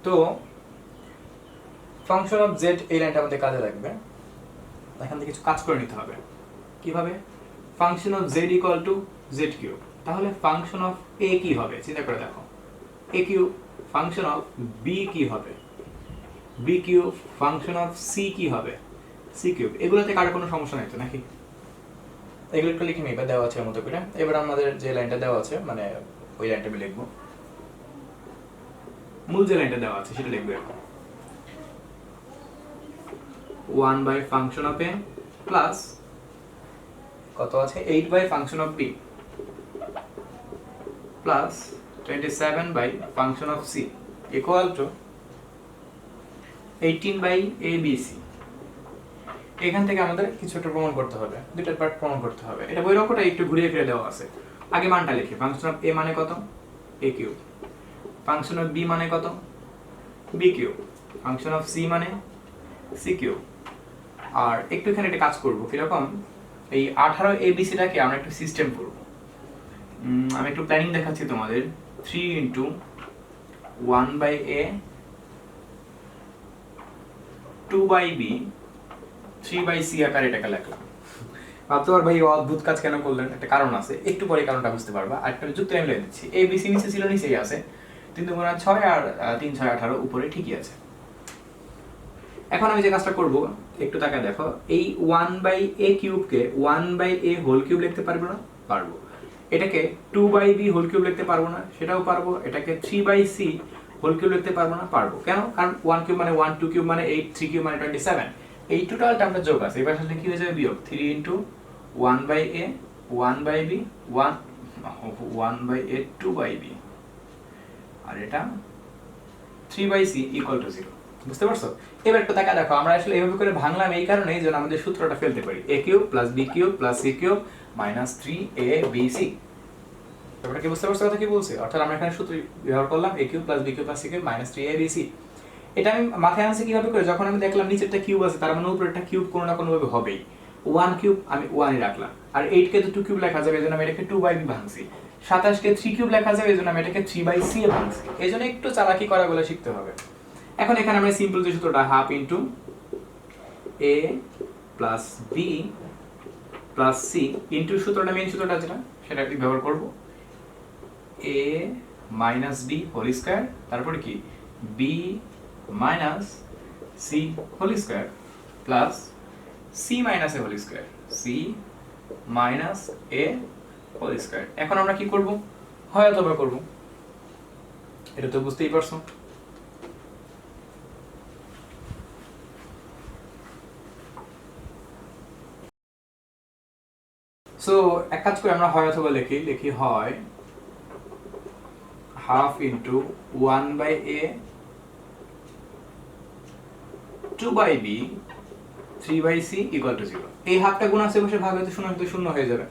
S1: তো ফাংশন অফ জেড, এই লাইনটা আমাদের কাজে লাগবে। এখান থেকে কিছু কাজ করে নিতে হবে। কিভাবে? Function of Z equal to Z cube, তাহলে ফাংশন অফ এ কি হবে চিন্তা করে দেখো, A cube. Function of B কি হবে, B cube. Function of C কি হবে, সি কিউব। এগুলোতে কারো কোনো সমস্যা নাই তো নাকি? এগুলো একটু লিখে নিবে, দেওয়া আছে এর মতো করে। এবার আমাদের যে লাইনটা দেওয়া আছে, মানে ওই লাইনটা আমি লিখবো, মূল যে লাইনটা দেওয়া আছে সেটা লিখবো এখন। 1 by function of A plus কত আছে 8 by function of B plus 27 by function of C equal to 18 by A B C. এখান থেকে আমাদের কিছু একটা প্রমাণ করতে হবে, দুইটা পার্ট প্রমাণ করতে হবে। এটা বইয়ের অঙ্কটা একটু ঘুরিয়ে ফিরে দেওয়া আছে। আগে মানটা লিখি, ফাংশন অফ এ মানে কত, A cube. Function of B মানে কত, B cube. Function of C মানে সি কিউব। আর একটু এখানে একটা কাজ করবো, কিরকম, এই 18 এবিসিটাকে আমরা একটু সিস্টেম করব। আমি একটু প্ল্যানিং দেখাচ্ছি তোমাদের। 3 into 1 by A, 2 by B, 3 by C আকারে এটাকে লিখলাম। ভাবতে পারো ভাই অদ্ভুত কাজ কেন করলেন, একটা কারণ আছে, একটু পরে কারণটা বুঝতে পারবা। আর একটা যুক্তি আমি লিখে দিচ্ছি, এ বি সি নিচে ছিল, নিচেই আছে, 3 2 6 আর 3 6 18 উপরে ঠিকই আছে। এখন আমি যে কাজটা করব একটু তাকায় দেখো, এই 1 বাই এ কিউবকে 1 বাই এ হোল কিউব লিখতে পারবো না? পারবো। এটাকে 2 বাই বি হোল কিউব লিখতে পারবো না? সেটাও পারবো। এটাকে 3 বাই সি হোল কিউব লিখতে পারবো না? পারবো। কেন? কারণ 1 কিউব মানে 1, 2 কিউব মানে 8, 3 কিউব মানে 27। এই টোটালটা আমরা যোগ আছে, এবার আসলে কি হয়ে যাবে বিয়োগ। 3 into 1 by A, 1 by B, 1 by A, 2 by B, আর এটা 3 বাই সি ইকুয়াল টু 0। বুঝতে পারছো? এবার একটু তাকা দেখো, আমরা আসলে এইভাবে করে ভাঙলাম এই কারণেই যেন আমাদের সূত্রটা ফেলতে পারি, a cube plus b cube plus c cube minus 3abc। ব্যাপারটা কি বুঝতে পারছো কথা কি বলছি? অর্থাৎ আমরা এখানে সূত্র ব্যবহার করলাম a cube plus b cube plus c cube minus 3abc। এটা আমি মাথায় আনছি কিভাবে করে, যখন আমি দেখলাম নিচেরটা কিউব আছে, তার মানে উপরেরটা কিউব কোনো না কোনো ভাবে হবেই। 1 কিউব আমি 1 ই রাখলাম, আর 8 কে তো 2 কিউব লেখা যাবে, এজন্য আমি এটাকে 2 বাই b ভাঙছি। 27 কে 3 কিউব লেখা যাবে, এজন্য আমি এটাকে 3 বাই c এ ভাঙছি। এজন্য একটু চালাকি করা বলে শিখতে হবে। এখন এখানে আমরা সিম্পল যে সূত্রটা half into a plus b plus c into সূত্রটা, মেইন সূত্রটা যেটা, সেটা ব্যবহার করব। a minus b whole square, তারপরে কি b minus c whole square plus c minus a whole square, c minus a whole square. এখন আমরা কি করব? হয় অথবা করব, এটা তো বুঝতেই পারছো। সো এক কাজ করে আমরা হয় অথবা লিখি হয় half into 1 by A, 2 by B, 3 by c equal to 0। এই হাফটা গুণ আছে বসে ভাগ হতে শূন্য হয়ে যাবে,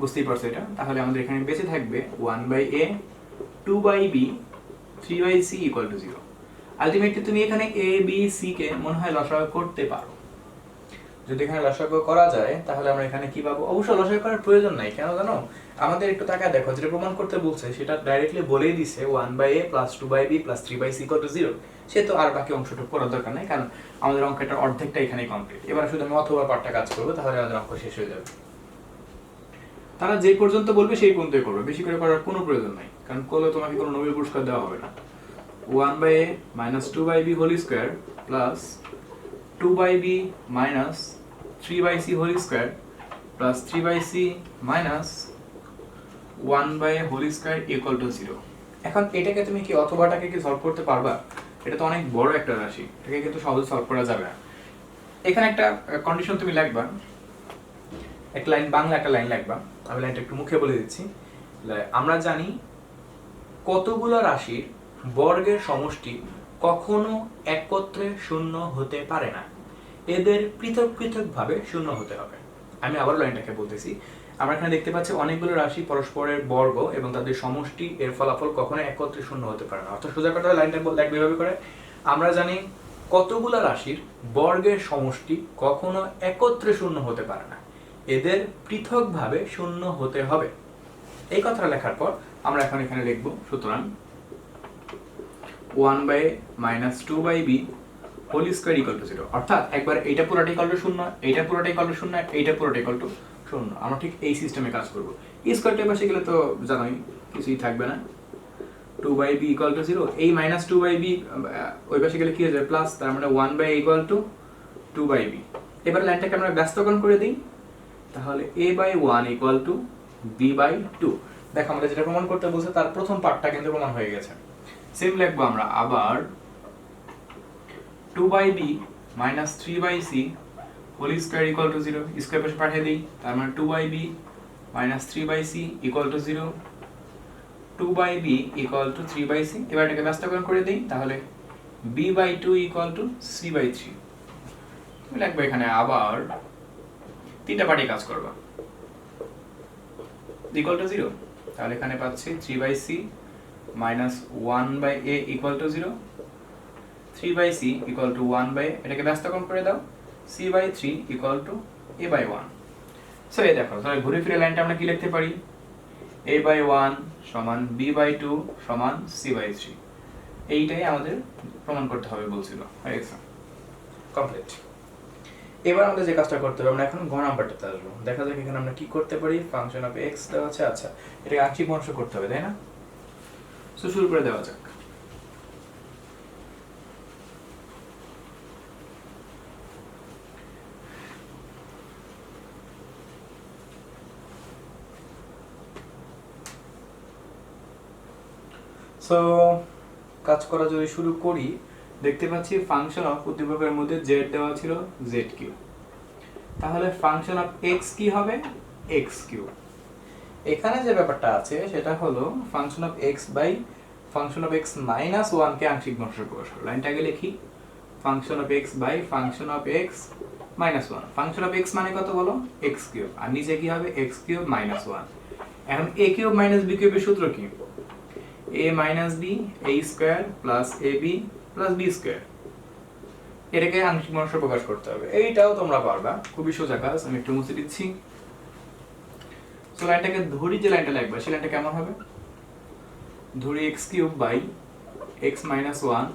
S1: বুঝতেই পারছো এটা। তাহলে আমাদের এখানে বেঁচে থাকবে 1 by A, 2 by B, 3 by c equal to 0। Ultimately তুমি এখানে এ বি সি কে মনে হয় লসাগু করতে পারো। যদি এখানে লসাগু করা যায় তাহলে আমরা এখানে কি পাবো? অবশ্য লসাগু করার প্রয়োজন নাই, কেন জানো? আমাদের একটু তাকায় দেখো, যেটা প্রমাণ করতে বলছে সেটা ডাইরেক্টলি বলেই দিছে 1/a + 2/b + 3/c = 0। সে তো আর বাকি অংশটুকু করার দরকার নাই, কারণ আমাদের অঙ্কটার অর্ধেকটা এখানেই কমপ্লিট। এবার শুধু আমি অথবা পার্টটা কাজ করবো, তাহলে আমাদের অঙ্ক শেষ হয়ে যাবে। তারা যে পর্যন্ত বলবে সেই পর্যন্তই করবে, বেশি করে করার কোনো প্রয়োজন নাই, কারণ করলে তোমাকে কোনো নোবেল পুরস্কার দেওয়া হবে না। 1/a - 2/b whole square plus 2/b - 3/c whole square plus 3/c minus 1/a whole square equal to 0। এখন এটাকে তুমি কি অথবাটাকে কি সলভ করতে পারবা? এটা তো অনেক বড় একটা রাশি, এটাকে কিন্তু সহজে সলভ করা যাবে না। এখানে একটা কন্ডিশন তুমি লিখবা, একটা লাইন বাংলা একটা লাইন লিখবা, আমি লাইনটা একটু মুখে বলে দিচ্ছি। আমরা জানি কতগুলো রাশির বর্গের সমষ্টি কখনো একত্রে শূন্য হতে পারে না, এদের পৃথক পৃথক ভাবে শূন্য হতে হবে। আমি আবার লাইনটাকে বলতেছি, আমরা এখানে দেখতে পাচ্ছি অনেকগুলো রাশি পরস্পরের বর্গ এবং তাদের সমষ্টি এর ফলাফল কখনো একত্রে শূন্য হতে পারে না। অর্থাৎ সোজা কথা লাইনটা দেখবে এভাবে করে, আমরা জানি কতগুলো রাশির বর্গের সমষ্টি কখনো একত্রে শূন্য হতে পারে না, এদের পৃথকভাবে শূন্য হতে হবে। এই কথাটা লেখার পর আমরা এখন এখানে লিখব, সুতরাং 1/a - 2/b whole square equal to 0। অর্থাৎ একবার এইটা পুরোটাই ইকুয়াল টু 0, এইটা পুরোটাই ইকুয়াল টু 0, এইটা পুরোটাই ইকুয়াল টু 0। আমরা ঠিক এই সিস্টেমে কাজ করব। স্কয়ারটা পাশে গেলে তো জানোই কিছুই থাকবে না, 2/b ইকুয়াল টু 0। এই -2/b ওই পাশে গেলে কি হয়ে যাবে? প্লাস, তার মানে 1/a ইকুয়াল টু 2/b। এবার লাইনটাকে আমরা ব্যস্তকরণ করে দিই, তাহলে a/1 ইকুয়াল টু b/2। দেখো আমরা যেটা প্রমাণ করতে বলছে তার প্রথম পার্টটা কিন্তু প্রমাণ হয়ে গেছে। সেম লিখবো আমরা আবার 2/b - 3/c whole square equal to 0। Square পাশে পাঠিয়ে দিই, তার মানে 2/b - 3/c equal to 0, 2/b equal to 3/c। এবার এটাকে ব্যস্তকরণ করে দিই, তাহলে b/2 ইকুয়াল টু c/3। তুমি লিখবে এখানে আবার তিনটা পার্টি কাজ করবা, ইকুয়াল টু 0। তাহলে এখানে পাচ্ছি 3/c minus 1/a equal to 0, 3/c equal to 1/a। এটাকে ব্যস্তকরণ করে দাও, c/3 equal to a/1। So এই দেখো, তাহলে ঘুরে ফিরে লাইনটা আমরা কি লিখতে পারি? a/1 সমান b/2 সমান c/3। এইটাই আমাদের প্রমাণ করতে হবে বলছিল, হয়ে গেছে, কমপ্লিট। এবার আমাদের যে কাজটা করতে হবে, আমরা এখন ঘ নাম্বারটাতে আসবো। দেখা যাক এখানে আমরা কি করতে পারি। ফাংশন অফ x দেওয়া আছে, আচ্ছা এটাকে আংশিক ভগ্নাংশ করতে হবে, তাই না? সো শুরু করে দেওয়া যাক। সো কাজ করা যদি শুরু করি, দেখতে পাচ্ছি ফাংশন অফ উদ্দীপকের মধ্যে z দেওয়া ছিল z3। তাহলে ফাংশন অফ x কি হবে? x3। এখানে যে ব্যাপারটা আছে সেটা হলো function of x by function of x minus 1 কে আংশিক ভগ্নাংশ প্রকাশ করো। লাইনটাকে লিখি, function of x by function of x minus 1। Function of x মানে কত বলো? x3, আর নিচে কি হবে? x3 minus 1। এখন a3 মাইনাস b কিউবের সূত্র কি? a minus b a square plus ab plus b square. এটাকে আংশিক ভগ্নাংশ প্রকাশ করতে হবে। এইটাও তোমরা পারবা, খুবই সোজা কাজ। আমি একটু মুছে দিচ্ছি। সো লাইনটাকে ধরি, যে লাইনটা লিখবা সেই লাইনটা কেমন হবে? ধরি x3 by x minus 1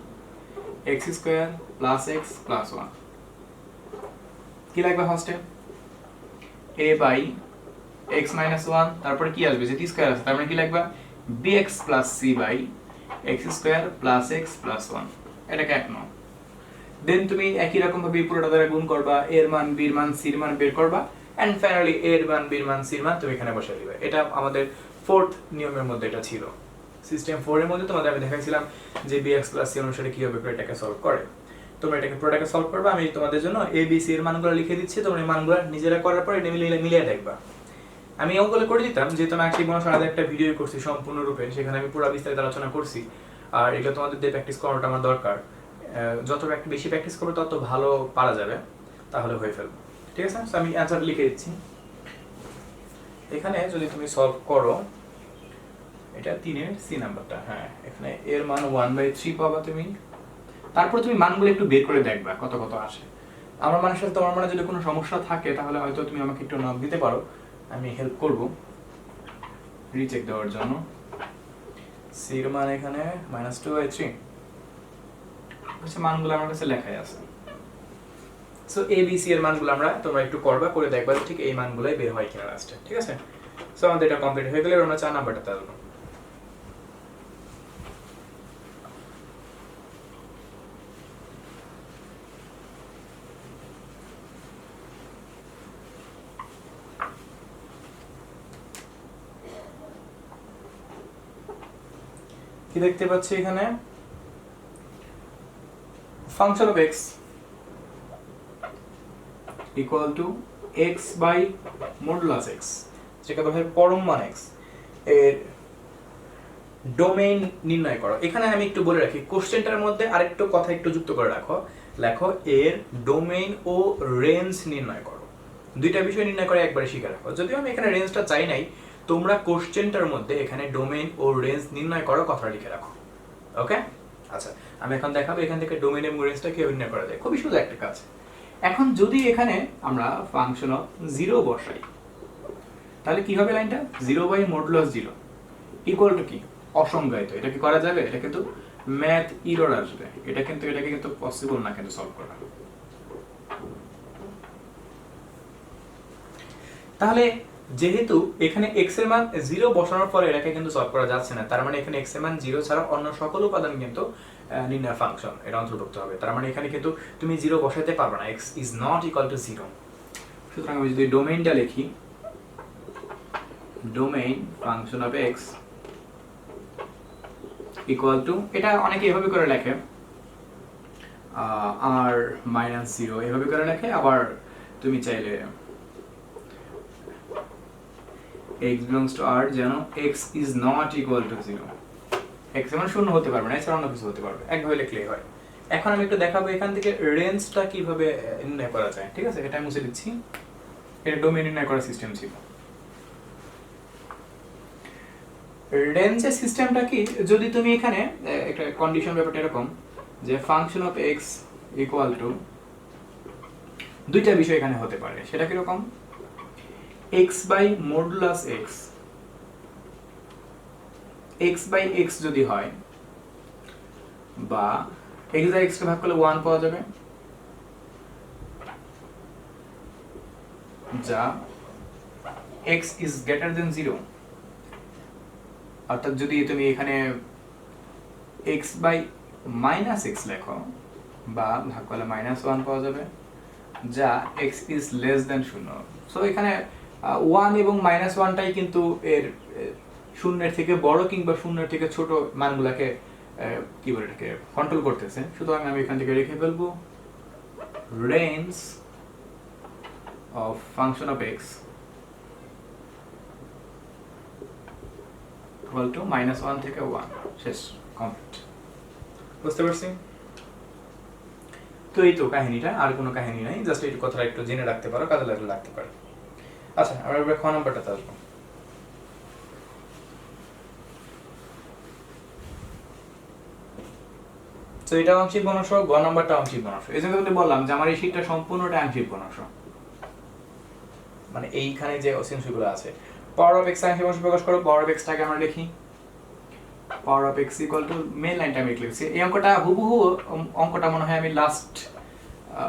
S1: x square plus x plus 1। কি লাগবে ফার্স্টে? a বাই x মাইনাস 1, তারপরে কি আসবে? যেহেতু স্কয়ার আছে, তার মানে কি লাগবে? bx plus c by x square plus x plus 1। এটাকে এক নাও। দেন তুমি একই রকম ভাবে পুরোটা দ্বারা গুণ করবা, a এর মান b এর মান c এর মান বের করবা, এন্ড ফাইনালি a এর মান b এর মান c এর মান তুমি এখানে বসাই দিবে। এটা আমাদের ফোর্থ নিয়মের মধ্যে এটা ছিল। সিস্টেম 4 এর মধ্যে তোমাদের আমি দেখাইছিলাম যে bx প্লাস c অনুসারে কিভাবে করে এটাকে সলভ করে। তোমরা এটাকে পুরোটাকে সলভ করবা। আমি তোমাদের জন্য a b c এর মানগুলো লিখে দিচ্ছি, তোমরা এই মানগুলো নিজেরা করার পর এটা মিলিয়ে দেখবা। আমি অঙ্কগুলো করে দিতাম, যেহেতু আমি আংশিক ভগ্নাংশ আলাদা একটা ভিডিও করছি সম্পূর্ণরূপে, সেখানে আমি পুরো বিস্তারিত আলোচনা করছি। আর এটা তোমাদের দিয়ে প্র্যাকটিস করাটা আমার দরকার। যত বেশি প্র্যাকটিস করবে তত ভালো পারা যাবে, তাহলে হয়ে ফেলবে। ঠিক আছে? আমি অ্যান্সার লিখে দিচ্ছি। এখানে যদি তুমি সলভ করো, এটা 3 এর সি নাম্বারটা, হ্যাঁ এখানে এর মান 1/3 পাবা তুমি। তারপর তুমি মানগুলো একটু বের করে দেখবা কত কত আসে। আমার মনের সাথে তোমার মনে যদি কোনো সমস্যা থাকে তাহলে হয়তো তুমি আমাকে একটু নক দিতে পারো, আমি হেল্প করব রিচেক দেওয়ার জন্য। সির মান এখানে -2/3 হচ্ছে মানগুলো আমার কাছে লেখাই আছে। সো এ বি সি এর মানগুলো তোমরা একটু করবা, করে দেখবা ঠিক এই মানগুলোই বের হয় কিনা লাস্টে, ঠিক আছে? সো আমাদের এটা কমপ্লিট হয়ে গেলে আমরা 4 নাম্বারটাতে আসবো। কি দেখতে পাচ্ছি এখানে, function of x equal to x by modulus x, যেটা বলা হয় পরম মান এক্স এর ডোমেইন নির্ণয় করো। এখানে আমি একটু বলে রাখি, কোশ্চেনটার মধ্যে আরেকটু কথা একটু যুক্ত করে রাখো, লেখো এর ডোমেইন ও রেঞ্জ নির্ণয় করো। দুইটা বিষয় নির্ণয় করে একবারে শিখে রাখো। যদিও আমি এখানে রেঞ্জটা চাই নাই, তোমরা কোশ্চেনটার মধ্যে এখানে ডোমেইন ও রেঞ্জ নির্ণয় করো কথা লিখে রাখো। ওকে, আচ্ছা আমি এখন দেখাবো এখান থেকে ডোমেইন এবং রেঞ্জটা কিভাবে নির্ণয় করা যায়। খুবই সোজা একটা কাজ। এখন যদি এখানে আমরা ফাংশন অফ 0 বসাই তাহলে কি হবে লাইনটা, 0 বাই মডুলাস 0 ইকুয়াল টু কি, অসংজ্ঞায়িত। এটা কি করা যাবে? এটা কিন্তু ম্যাথ এরর আসবে, এটাকে কিন্তু পসিবল না কিন্তু সলভ করা। তাহলে যেহেতু এখানে x এর মান 0 বসানোর পরে এটাকে কিন্তু সলভ করা যাচ্ছে না, তার মানে এখানে x এর মান 0 ছাড়া অন্য সকল উপাদান কিন্তু নির্ণয় ফাংশন এটা অন্তর্ভুক্ত হবে। তার মানে এখানে কিন্তু তুমি 0 বসাতে পারবে না, x is not equal to 0। সুতরাং আমি যদি ডোমেইনটা লিখি, domain function of x equal two, এটা অনেকে এভাবে করে লেখে r-0 এভাবে করে লেখে, আবার তুমি চাইলে x belongs to r যেন x is not equal to 0, x এমন শূন্য হতে পারবে না, এছাড়া অন্য কিছু হতে পারবে, একভাবে লিখলেই হয়। এখন আমি একটু দেখাবো এখান থেকে রেঞ্জটা কিভাবে নির্ণয় করা যায়, ঠিক আছে? এটা আমি মুছে দিচ্ছি, এটা ডোমেইন নির্ণয় করার সিস্টেম ছিল। রেঞ্জের সিস্টেমটা কি, যদি তুমি এখানে একটা কন্ডিশন ব্যাপারটা এরকম যে function of x equal to, দুইটা বিষয় এখানে হতে পারে, সেটা কিরকম, x by modulus x, x by x যদি হয়, বা x দ্বারা x কে ভাগ করলে 1 পাওয়া যাবে, যা x is greater than 0। অর্থাৎ যদি তুমি এখানে x বাই মাইনাস x লেখো বা ভাগ করলে -1 পাওয়া যাবে, যা x is less than 0। So এখানে 1 এবং -1টাই কিন্তু এর শূন্যের থেকে বড় কিংবা শূন্যের থেকে ছোট মানগুলোকে কি বলে এটাকে কন্ট্রোল করতেছে। সুতরাং আমি এখান থেকে লিখে ফেলবো range of function of x equal two -1 থেকে 1, শেষ, কমপ্লিট। বুঝতে পারছি? তো এই তো কাহিনীটা, আর কোনো কাহিনী নাই, জাস্ট এই কথাটা একটু জেনে রাখতে পারো, কাজে লাগলে রাখতে পারো। আচ্ছা আমরা এবার খ নাম্বারটাতে আসবো। তো এটা আংশিক বর্ণস, গ নাম্বারটা আংশিক বর্ণস। এই জন্য বললাম যে আমার এই শীটটা সম্পূর্ণটা আংশিক বর্ণস, মানে এইখানে যে অসিনসগুলো আছে। পাওয়ার অফ x আংশিক বর্ণস প্রকাশ করো, পাওয়ার অফ x টাকে আমরা লিখি পাওয়ার of x equal two, main লাইনটা আমি লিখছি। এই অঙ্কটা হুবহু অঙ্কটা মনে হয় আমি লাস্ট,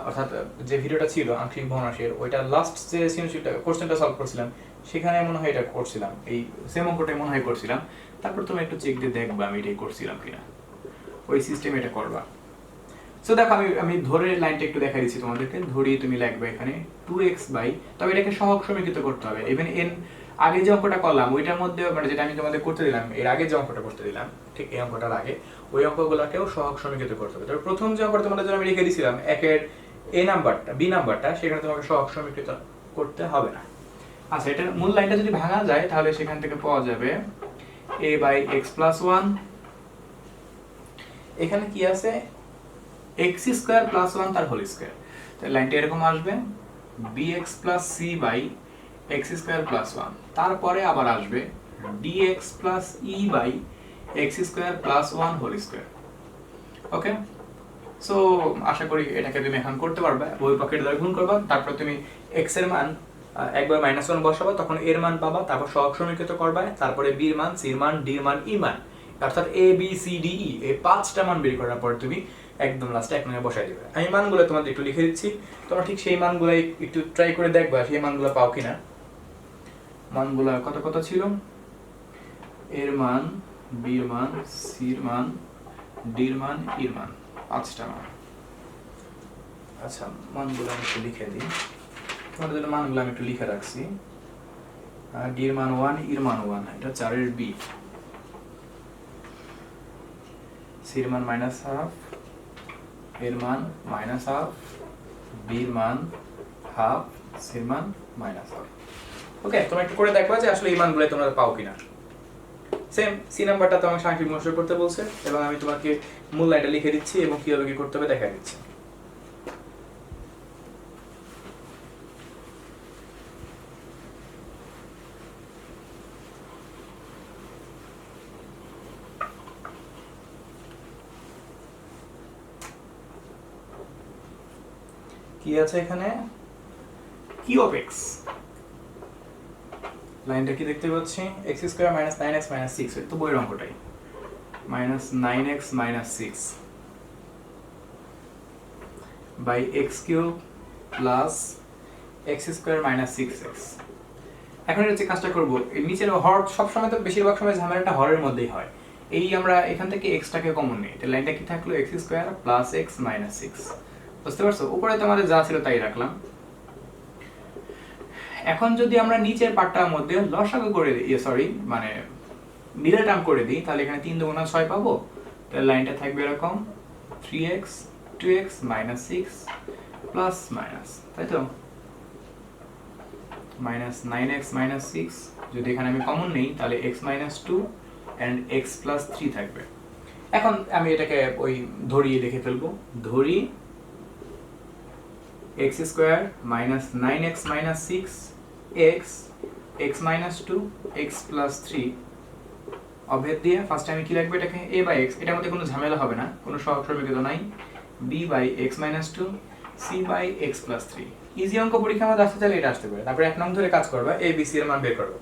S1: অর্থাৎ যে ভিডিওটা ছিল আংশিক ভগ্নাংশের, ওইটা লাস্ট যে সৃজনশীলটা কোশ্চেনটা সলভ করছিলাম সেখানে মনে হয় এটা করছিলাম, এই সেম অঙ্কটাই মনে হয় করছিলাম। তারপর তুমি একটু চেক দিয়ে দেখবা আমি এটাই করছিলাম কিনা, ওই সিস্টেমে এটা করবা। সো দেখো আমি ধরে লাইনটা একটু দেখাই দিচ্ছি তোমাদেরকে, ধরিয়ে তুমি লিখবে এখানে 2x বাই, তবে এটাকে সহগ সমীকৃত করতে হবে। ইভেন n আগে যে অঙ্কটা করলাম ওইটার মধ্যে, মানে যেটা আমি তোমাদের করতে দিলাম এর আগে যে অঙ্কটা করতে দিলাম, ঠিক এই অঙ্কটার আগে ওই অঙ্কগুলোকেও সহগ সমীকৃত করতে হবে। তবে প্রথম যে অঙ্কটা তোমাদের জন্য আমি লিখে দিয়েছিলাম একের a নাম্বারটা, b নাম্বারটা, সেখানে তোমাকে সহগ সমীকৃত করতে হবে না। আচ্ছা, এটার মূল লাইনটা যদি ভাঙা যায় তাহলে সেখান থেকে পাওয়া যাবে a বাই x প্লাস 1, এখানে কি আছে x স্কয়ার প্লাস 1 তার হোল স্কয়ার, তাহলে লাইনটা এরকম আসবে bx plus c by x square plus 1, তারপরে আবার আসবে dx plus e by x square plus 1 whole square. Okay, so আশা করি এটাকে তুমি এখন করতে পারবে। উভয় পক্ষের দ্বারা গুণ করবা, তারপর তুমি x এর মান একবার -1 বসাবা, তখন এর মান পাবা, তারপর সহগ সমীকৃত করবা, তারপরে b এর মান, c এর মান, d এর মান, e মান, অর্থাৎ a b c d e এই 5টা মান বের করার পর তুমি একদম লাস্টে এক নয় বসাই দিবে। আমি মানগুলো তোমাদের একটু লিখে দিচ্ছি, তোমরা ঠিক সেই মানগুলো একটু ট্রাই করে দেখবা সেই মানগুলো পাও কিনা। মানগুলো কত কত ছিল? এর মান, b এর মান, c এর মান, d এর মান, e এর মান, 5টা মান। আচ্ছা, মানগুলো আমি একটু লিখে দিই, তোমাদের জন্য মানগুলো আমি একটু লিখে রাখছি। d এর মান 1, e এর মান 1, এটা 4 এর b, c এর মান -1/2, এর মান -1/2, b এর মান 1/2, c এর মান -1/2। ওকে, তোমরা একটু করে দেখবা যে আসলে এই মানগুলো তোমরা পাও কিনা। সেম সি নাম্বারটা তোমাকে সাংখ্যিক মূল্যায়ন করতে বলছে, এবং আমি তোমাকে মূল্যায়নটা লিখে দিচ্ছি এবং কিভাবে কি করতে হবে দেখা দিচ্ছি। কি আছে এখানে? কি অফ x, লাইনটা কি দেখতে পাচ্ছি? x² - 9x - 6, এটা তো বইয়ের অঙ্কটাই, -9x - 6 by x³ plus x² - 6x। এখন এটা যে কাজটা করব, এই নিচের হর সবসময় তো বেশিরভাগ সময় ঝামেলাটা হরের মধ্যেই হয়। এই আমরা এখান থেকে x-টাকে কমন নিই, তাহলে লাইনটা কি থাকলো? x² plus x minus 6। বুঝতে পারছো? উপরে তো আমাদের যা ছিল তাই রাখলাম। এখন যদি আমরা নিচের পার্টটার মধ্যে লসাগু করে দিই, মানে মিডল টার্ম করে দিই, তাহলে এখানে 3 × 2 = 6 পাবো। তাহলে লাইনটা থাকবে এরকম 3x 2x minus 6 plus minus, তাই তো -9x - 6। যদি এখানে আমি কমন নেই তাহলে x - 2 and x + 3 থাকবে। এখন আমি এটাকে ওই ধরিয়ে লিখে ফেলবো, ধরি x² - 9x - 6 x x - 2 x + 3 অভেদ দিয়ে ফার্স্টে আমি কি লিখবো? এটাকে a বাই x, এটার মধ্যে কোনো ঝামেলা হবে না, কোনো সহগ সমীকরণ নাই, b by x - 2 c by x + 3। Easy অঙ্ক পরীক্ষা আমাদের আসতে চাইলে এটা আসতে পারে। তারপরে 1 নং ধরে কাজ করবা, a b c এর মান বের করবে।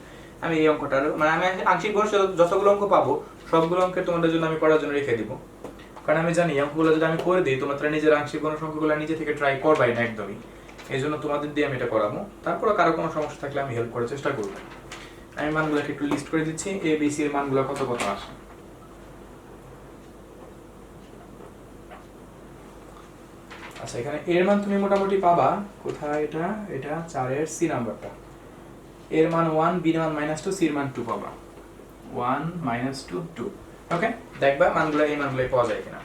S1: আমি এই অঙ্কটার মানে আমি আংশিক ভরসা যতগুলো অঙ্ক পাবো সবগুলো অঙ্ক তোমাদের জন্য আমি করার জন্য রেখে দিব, কারণ আমি জানি অঙ্কগুলো যদি আমি করে দিই তোমরা নিজের আংশিক গণ সংখ্যাগুলো নিজে থেকে ট্রাই করবাই না একদমই। এই জন্য তোমাদের দিয়ে আমি এটা করাবো, তারপরে কারো কোনো সমস্যা থাকলে আমি হেল্প করার চেষ্টা করবো। আমি মানগুলোকে একটু লিস্ট করে দিচ্ছি, a b c এর মানগুলো কত কত আসে। আচ্ছা, এখানে এর মান তুমি মোটামুটি পাবা কোথায়? এটা 4 এর c নাম্বারটা। এর মান 1, b এর মান -2, c এর মান 2 পাবা। 1 -2 2। ওকে, দেখবা মানগুলো এই মানগুলোই পাওয়া যায় কিনা।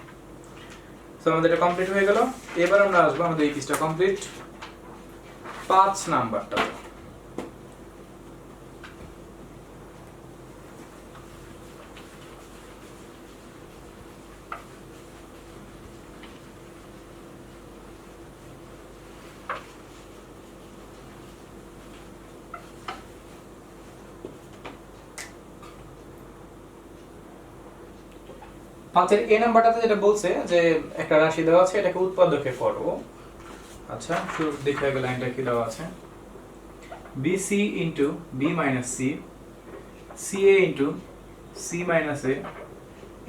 S1: সো আমাদের এটা কমপ্লিট হয়ে গেল। এবার আমরা আসবো আমাদের এই পিসটা কমপ্লিট 5 নাম্বারটা। পাঁচের এ নাম্বারটাতে যেটা বলছে যে একটা রাশি দেওয়া আছে, এটাকে উৎপাদকে করো। আচ্ছা, শুরু দেখে গেল লাইনটা কি দেওয়া আছে, bc into b minus c, ca into c minus a,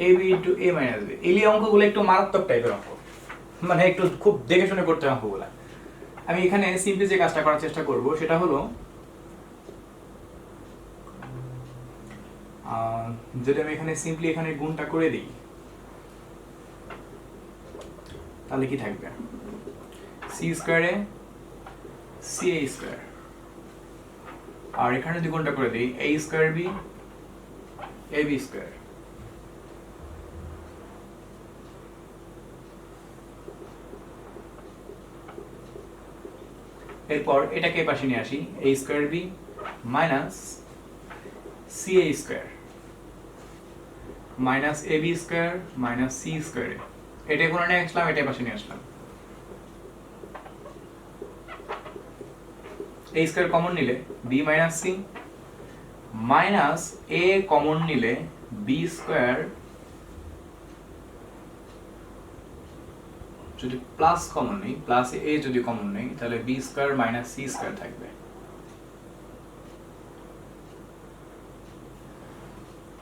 S1: ab into a minus b। এই অঙ্কগুলো একটু মারাত্মক টাইপের অঙ্ক, মানে একটু খুব দেখে শুনে করতে হবে অঙ্কগুলো। আমি এখানে সিম্পলি যে কাজটা করার চেষ্টা করব সেটা হলো যদি আমি এখানে সিম্পলি এখানে গুণটা করে দিই তাহলে কি থাকবে? c স্কয়ারে ca স্কয়ার, আর এখানে যদি গুণটা করে দিই a square b ab square, এরপর এটাকে পাশে নিয়ে আসি, a square b minus ca square minus ab square minus c square. এটা কোন নিয়ে আসলাম, এটা পাশে নিয়ে আসলাম। a স্কয়ার কমন নিলে b minus c minus a common নিলে b স্কয়ার যদি প্লাস কমন নেই, প্লাস এ যদি কমন নেই, তাহলে B square minus C square থাকবে।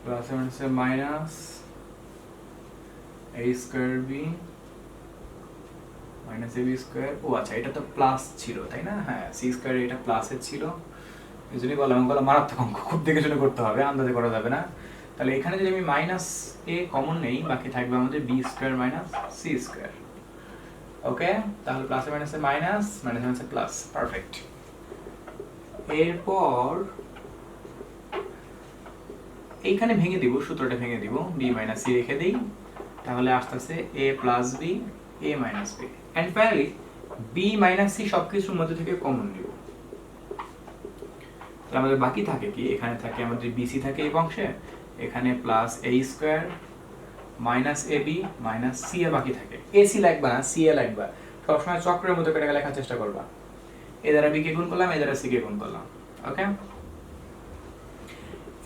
S1: প্লাস হচ্ছে মাইনাস এ স্কয়ার বি মাইনাস এ বি স্কয়ার। ও আচ্ছা, এটা তো প্লাস ছিল তাই না? হ্যাঁ, সি স্কয়ার এটা প্লাসের ছিল, এই জন্যই বললাম অঙ্কগুলো মারাত্মক অঙ্ক, খুব দেখে শুনে করতে হবে, আন্দাজে করা যাবে না। তাহলে এখানে যদি আমি মাইনাস এ কমন নেই, বাকি থাকবে আমাদের B square minus C square. Okay, তাহলে প্লাসে মাইনাসে মাইনাস, মাইনাসে মাইনাসে প্লাস, পারফেক্ট। এরপর এইখানে ভেঙে দিব, সূত্রটা ভেঙে দিব, বি মাইনাস সি রেখে দিই, তাহলে আসতেছে A plus B, A minus B, and finally B minus C সবকিছুর মধ্যে থেকে কমন নিব। তাহলে আমাদের বাকি থাকে কি, এখানে থাকে আমাদের বিসি থাকে এই অংশে, এখানে plus A square minus A B minus C এ বাকি থাকে। এ সি লাগবা না, সি এ লাগবা, সবসময় চক্রের মতো করে লেখার চেষ্টা করবা। এ দ্বারা বি কে গুণ করলাম, এ দ্বারা সি কে গুণ করলাম। ওকে,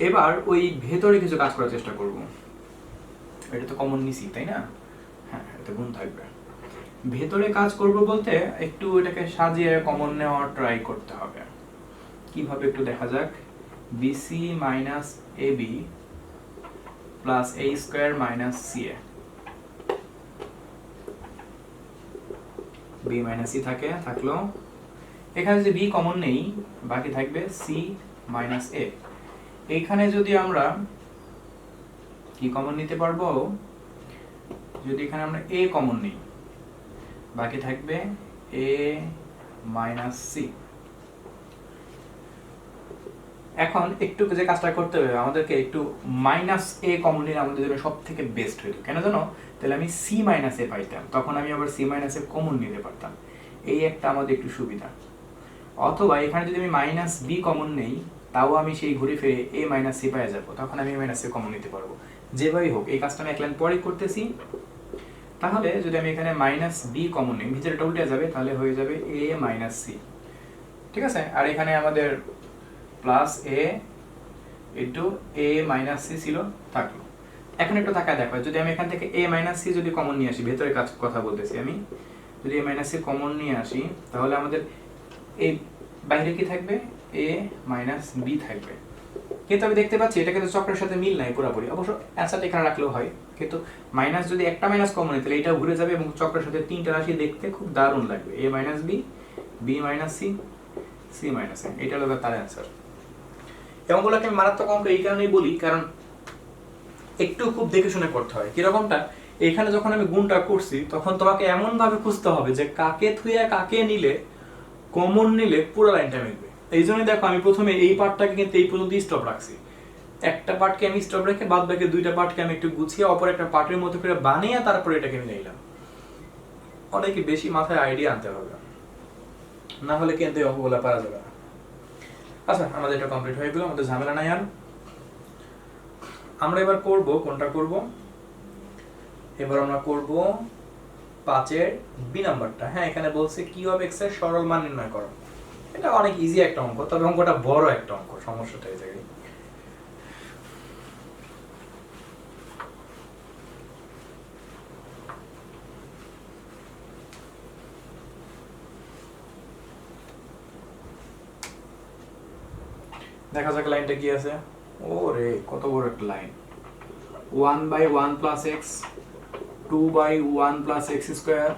S1: এবার ওই ভেতরে কিছু কাজ করার চেষ্টা করব। এটা তো কমন নিছি তাই না? হ্যাঁ, এটা গুণ থাকবে। ভেতরে কাজ করব বলতে একটু এটাকে সাজিয়ে কমন নেওয়ার ট্রাই করতে হবে। কিভাবে একটু দেখা যাক। বিসি মাইনাস এ বি প্লাস এ স্কয়ার মাইনাস সি এ, বি মাইনাস সি থাকলো। এখানে যদি বি কমন নেই, বাকি থাকবে সি মাইনাস এ। এইখানে যদি আমরা কি কমন নিতে পারবো, যদি এখানে আমরা এ কমন নিই, বাকি থাকবে এ মাইনাস সি। এখন একটু যে কাজটা করতে হবে আমাদেরকে, একটু মাইনাস এ কমন নিলে আমাদের জন্য সব থেকে বেস্ট হইতো। কেন জানো? তাহলে আমি সি মাইনাস এ পাইতাম, তখন আমি আবার সি মাইনাস এ কমন নিতে পারতাম। এই একটা আমাদের একটু সুবিধা। অথবা এখানে যদি আমি মাইনাস বি কমন নেই, তাও আমি সেই ঘুরে ফিরে এ মাইনাস সি পাই যাবো, তখন আমি মাইনাস সি কমন নিতে পারবো। যেভাবেই হোক, এই কাজটা আমি এক লাইন পরেই করতেছি। তাহলে যদি আমি এখানে মাইনাস বি কমন নিই, ভিতরেটা উল্টে যাবে, তাহলে হয়ে যাবে এ মাইনাস সি। ঠিক আছে, আর এখানে আমাদের প্লাস এ ইন্টু এ মাইনাস সি ছিল, থাকলো। এখন একটু তাকায় দেখো, যদি আমি এখান থেকে এ মাইনাস সি যদি কমন নিয়ে আসি, ভেতরে কথা বলতেছি আমি, যদি এ মাইনাস সি কমন নিয়ে আসি, তাহলে আমাদের এই বাইরে কি থাকবে, এ মাইনাস বি থাকবে। কিন্তু আমি দেখতে পাচ্ছি এটা কিন্তু চক্রের সাথে মিল নাই পুরোপুরি। অবশ্য অ্যান্সারটা এখানে রাখলেও হয়, কিন্তু মাইনাস যদি একটা মাইনাস কমন হয়, তাহলে এটা ঘুরে যাবে এবং চক্রের সাথে তিনটা রাশি দেখতে খুব দারুণ লাগবে। A minus B, B minus C, C minus A, এটা হলো তার অ্যান্সার। এমনগুলোকে আমি মারাত্মক অঙ্ক এই কারণেই বলি, কারণ একটু খুব দেখে শুনে করতে হয়। কিরকমটা, এখানে যখন আমি গুণটা করছি, তখন তোমাকে এমন ভাবে খুঁজতে হবে যে কাকে থুইয়া কাকে নিলে, কমন নিলে পুরো লাইনটা মিলবে। এই জন্য দেখো, আমি প্রথমে এই পার্টটাকে কিন্তু এই পর্যন্ত স্টপ রাখছি, একটা পার্টকে আমি স্টপ রেখে বাদ বাকি দুইটা পার্টকে আমি একটু গুছিয়ে অপর একটা পার্টের মতো করে বানিয়ে তারপরে এটাকে আমি নিলাম। অনেক বেশি মাথায় আইডিয়া আনতে হবে, না হলে কিন্তু এই অঙ্কগুলো পারা যাবে না। আচ্ছা, আমাদের এটা কমপ্লিট হয়ে গেল, আমাদের ঝামেলা নাই আর। আমরা এবার করব কোনটা করব, এবার আমরা করব 5-এর বি নাম্বারটা। হ্যাঁ, এখানে বলছে কিউ অফ এক্স এর সরল মান নির্ণয় করো। এটা অনেক ইজি একটা অঙ্ক, তবে অঙ্কটা বড় একটা অঙ্ক, সমস্যাটা এই জায়গায়। দেখা যাক লাইনটা কি আছে। ওরে কত বড় একটা line. 1/1 plus x, 2/1 plus x square,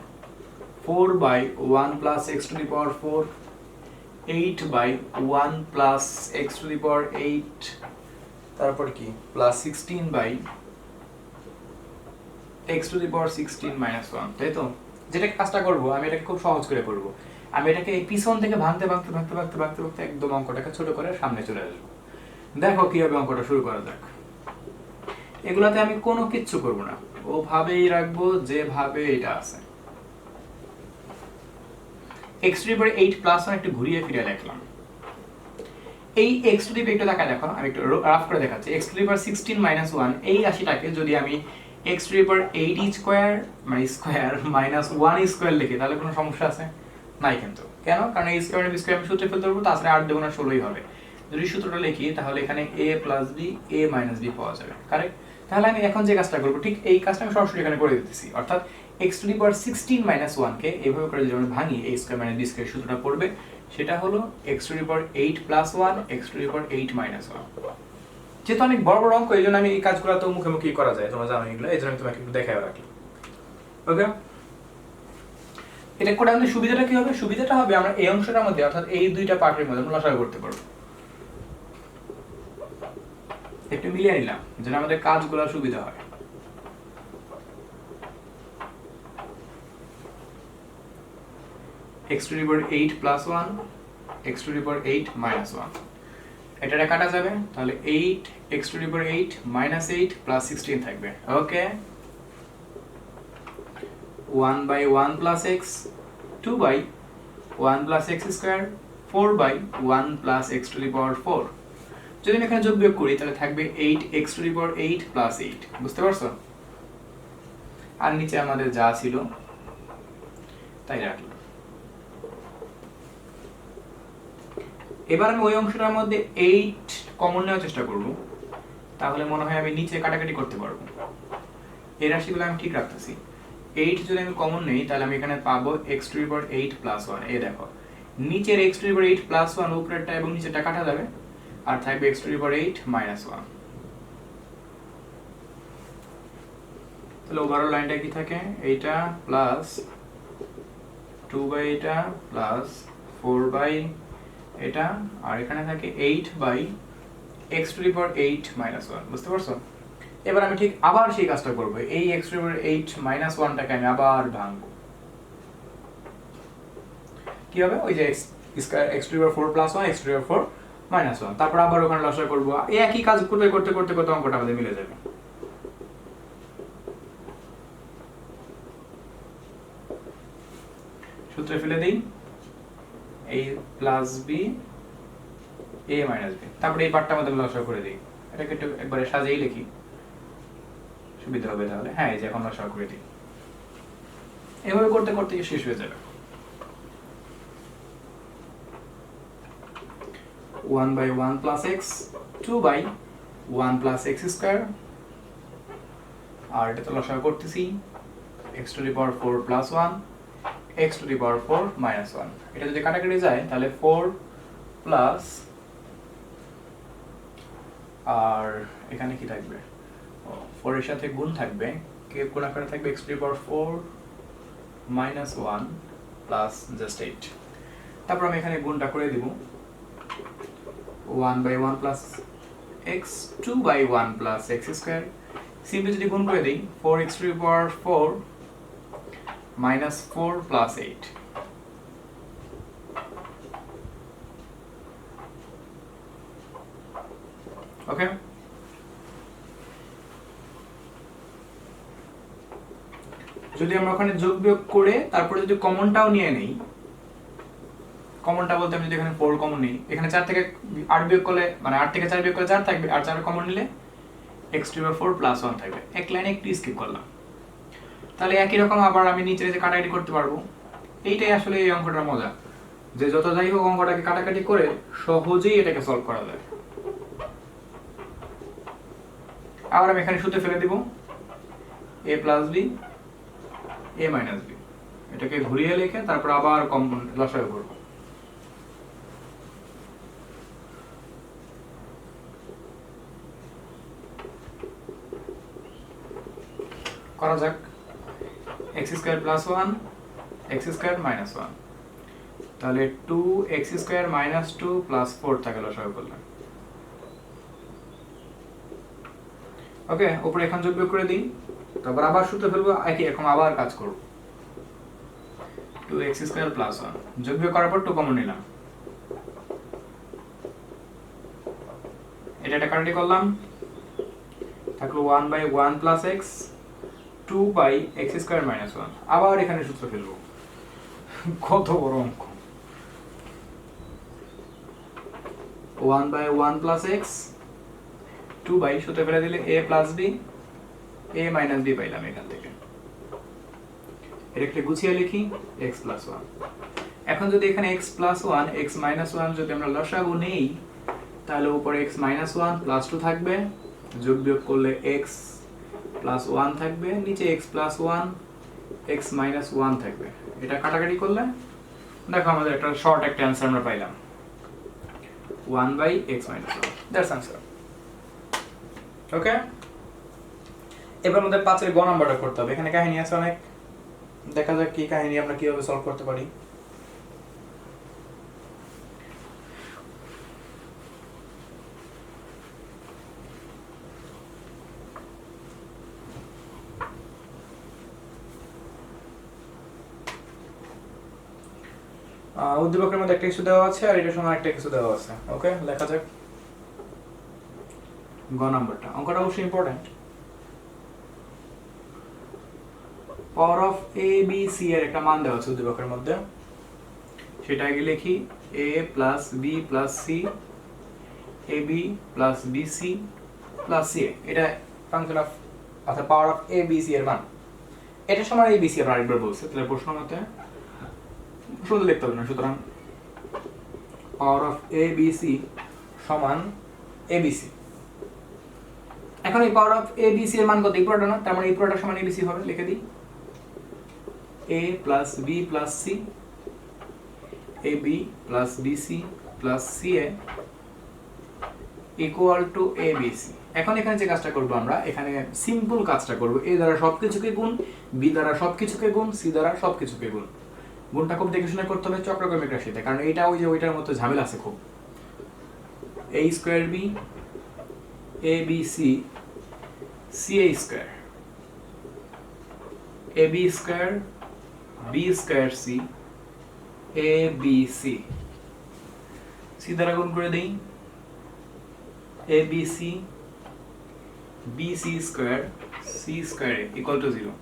S1: 4/1 plus x to the power 4, 8/1 plus x to the power 8, তারপর কি plus 16/x to the power 16 minus 1, তাই তো? যেটা কাজটা করবো আমি, এটাকে খুব সহজ করে করবো। আমি এটাকে এই পিছন থেকে ভাঙতে ভাঙতে ভাঙতে ভাঙতে ভাঙতে ভাঙতে একদম অঙ্কটাকে ছোট করে সামনে চলে আসবো। দেখো কিভাবে অঙ্কটা শুরু করা যাক। এগুলাতে আমি কোনো কিচ্ছু করব না, ওভাবেই রাখবো যেভাবে এটা আছে। x two the power 8 plus 1 একটু ঘুরিয়ে ফিরে লিখলাম। এই x টু দি পাওয়ার একটু দেখা দেখো, আমি একটু রাফ করে দেখাচ্ছি। x two the power 16 minus 1, এই রাশিটাকে যদি আমি x two the power 8 square মানে স্কয়ার মাইনাস 1 স্কয়ার লিখি, তাহলে কোনো সমস্যা আছে? নাই কিন্তু। কেন? কারণ এই স্কয়ার বি স্কয়ার আমি সূত্রে ফেলতে পারবো, তাছাড়া 8 2 16ই হবে। যদি সূত্রটা লিখি, তাহলে এখানে a plus b a minus b পাওয়া যাবে। কারেক্ট? তাহলে আমি এখন যে কাজটা করব, ঠিক এই কাজটা আমি সরাসরি এখানে করে দিতেছি। অর্থাৎ x two the power 16 minus 1 কে এইভাবে করে যদি আমরা ভাঙি a square minus b square সূত্রটা পড়বে, সেটা হলো x two the power 8 plus 1 x two the power 8 minus 1। যেহেতু অনেক বড় বড় অঙ্ক, এই জন্য আমি এই কাজগুলো তো মুখে মুখেই করা যায়, তোমরা জানো এগুলো, এই জন্য আমি তোমাকে একটু দেখাই রাখলাম। ওকে, এটা করে আমাদের সুবিধাটা কি হবে? সুবিধাটা হবে আমরা এই অংশটার মধ্যে অর্থাৎ এই দুইটা পার্টের মধ্যে আমরা লসাগু করতে পারবো। একটু মিলিয়ে নিলাম যেন আমাদের কাজগুলো সুবিধা হয়। x to the power 8 plus 1 x to the power 8 minus 1, এটা কাটা যাবে, তাহলে 8 x to the power 8 minus 8 plus 16 থাকবে। ওকে, 1 by 1 plus x, 2 by 1 plus x square, 4 by 1 plus x to the power 4। যদি আমি এখানে যোগ বিয়োগ করি তাহলে থাকবে 8x to the power 8 plus 8। বুঝতে পারছো? আর নিচে আমাদের যা ছিল তাই রাখলাম। এবার আমি ওই অংশটার মধ্যে 8 কমন নেওয়ার চেষ্টা করব, তাহলে মনে হয় আমি নিচে কাটাকাটি করতে পারবো। এই রাশিগুলো আমি ঠিক রাখতেছি। 8 যদি আমি কমন নেই তাহলে আমি এখানে পাবো x to the power 8 plus 1। এই দেখো নিচের x to the power 8 plus 1 উপরেরটা এবং নিচেরটা কাটা যাবে, আর থাকবে x to the power 8 minus 1। তাহলে ওভারঅল লাইনটা কি থাকে? এইটা প্লাস 2 বাই এটা প্লাস 4 বাই এটা, আর এখানে থাকে 8 by x to the power 8 minus 1। বুঝতে পারছো? এবার আমি ঠিক আবার সেই কাজটা করব, এই x to the power 8 minus 1 টাকে আমি আবার ভাঙবো। কি হবে? ওই যে x to the power 4 plus 1 x to the power 4 minus 1, তারপর আবার ওখানে লসাগু করব। এই একই কাজ করতে করতে করতে করতে অঙ্কটা আমাদের মিলে যাবে। সূত্রে ফেলে দেই, a plus b a minus b, তারপরে এই পার্টটা আমাদের লসাগু করে দেই। এটাকে একটু একবারে সাজিয়ে লিখি, সুবিধা হবে তাহলে। হ্যাঁ, এই যে এখন লসাগু করে দিই। এভাবে করতে করতে শেষ হয়ে যাবে। 1 by 1 plus x, 2 by 1 plus x square, আর এটা তো লসাগু করতেছি, x to the power 4 plus 1 x to the power 4 minus 1। এটা যদি কাটাকাটি যায় তাহলে 4 প্লাস, আর এখানে কি থাকবে? 4 এর সাথে গুণ থাকবে, কে গুণ আকারে থাকবে x to the power 4 minus 1 plus just 8। তারপর আমি এখানে গুণটা করে দিব, 1 by 1 plus x, 2 by 1 plus x square। Simply যদি গুণ করে দেই, 4x to the power 4 minus 4 plus 8। ওকে, যদি আমরা ওখানে যোগ বিয়োগ করে তারপরে যদি কমনটাও নিয়ে নেই, কমনটা বলতে আমি যদি এখানে 4 কমন নিই, এখানে 4 থেকে 8 বিয়োগ করলে মানে 8 থেকে 4 বিয়োগ করলে 4 থাকবে, আর 4 কমন নিলে x to the power 4 plus 1 থাকবে। এক লাইনে একটু স্কিপ করলাম। তাহলে একই রকম আবার আমি নিচে যে কাটাকাটি করতে পারবো। এইটাই আসলে এই অঙ্কটার মজা, যে যত যাই হোক অঙ্কটাকে কাটাকাটি করে সহজেই এটাকে সলভ করা যায়। আবার আমি এখানে সূত্রে ফেলে দিব, a plus b a minus b, এটাকে ঘুরিয়ে লিখে তারপর আবার কমন লসাগু করব। করা যাক, x square plus 1 x square minus 1, তাহলে 2x square minus 2 plus 4 থাকে লসাগু করলে। ওকে, উপরে এখন যোগ বিয়োগ করে দিই, তারপর আবার সূত্র ফেলবো, একই রকম আবার কাজ করব। 2x square plus 1 যোগ বিয়োগ করার পর 2 কমন নিলাম, এটা কাটাকাটি করলাম, থাকলো 1 by 1 plus x, 2 by x square minus 1। আবার এখানে সূত্র ফেলবো, কত বড় অঙ্ক। 1 by 1 plus x, 2 by সূত্র ফেলে দিলে a plus b a minus b পাইলাম এখান থেকে। এটাকে গুছিয়ে লিখি, x plus 1। এখন যদি এখানে x plus 1 x minus 1 যদি আমরা লসাগু নেই, তাহলে উপরে x minus 1 plus 2 থাকবে, যোগ বিয়োগ করলে x plus 1 থাকবে, নিচে x plus 1 x মাইনাস 1 থাকবে। এটা কাটাকাটি করলে দেখো আমাদের একটা শর্ট একটা অ্যান্সার আমরা পাইলাম 1/x মাইনাস 1। That's answer. ওকে, এবার আমাদের 5 এর গ নাম্বারটা করতে হবে। এখানে কাহিনী আছে অনেক, দেখা যাক কি কাহিনী আমরা কিভাবে সলভ করতে পারি। উদ্দীপকের মধ্যে একটা কিছু দেওয়া আছে আর এটার সঙ্গে একটা কিছু দেওয়া আছে। ওকে, লেখা যাক গ নাম্বারটা। অঙ্কটা অবশ্যই important. Power of a B c এর একটা মান দেওয়া আছে উদ্দীপকের মধ্যে, সেটা আগে লিখি a plus B plus c, A b plus b c plus c. এটা ফাংশন অফ অর্থাৎ power of a B c এর মান। এটার সমান এ বি সি আমরা আরেকবার বলছি, তাহলে প্রশ্ন মতে শুধু লিখতে হবে না। সুতরাং power of a B c সমান এ বি সি। এখন এই power of a B c এর মান কত? এই পুরোটা না, তার মানে এই পুরোটা সমান এ বি সি হবে। লিখে দিই a plus B plus c, A b plus b c plus c a equal to a B c. এখন এখানে যে কাজটা করবো আমরা, এখানে সিম্পল কাজটা করবো, এ দ্বারা সবকিছুকে গুণ, বি দ্বারা সবকিছুকে গুণ, সি দ্বারা সবকিছুকে গুণ। গুণটা খুব দেখে শুনে করতে হবে চক্রক্রমিক রাশিতে, কারণ এটা ওই যে ওইটার মতো ঝামেলা আছে খুব। a square B, A B C, C A square, A B square, B square C, A B C. C দ্বারা গুণ করে দেই A B C, B C square, C square equal to 0।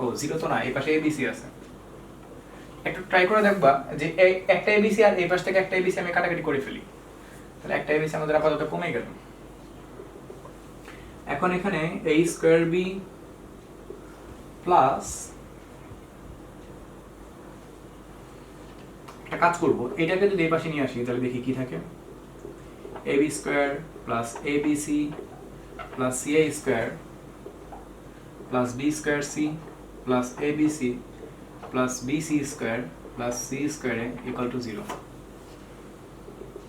S1: ও 0 তো না, এই পাশে এ বি সি আছে। একটু ট্রাই করে দেখবা যে একটা এ বি সি আর এই পাশ থেকে একটা এ বি সি আমি কাটাকাটি করে ফেলি, তাহলে একটা এ বি সি আমাদের আপাতত কমে গেল। এখন এখানে a স্কয়ার বি প্লাস, একটা কাজ করব, এটাকে যদি এই পাশে নিয়ে আসি তাহলে দেখি কি থাকে। ab square plus abc plus ca square plus b square c plus abc plus bc square plus c square equal to 0।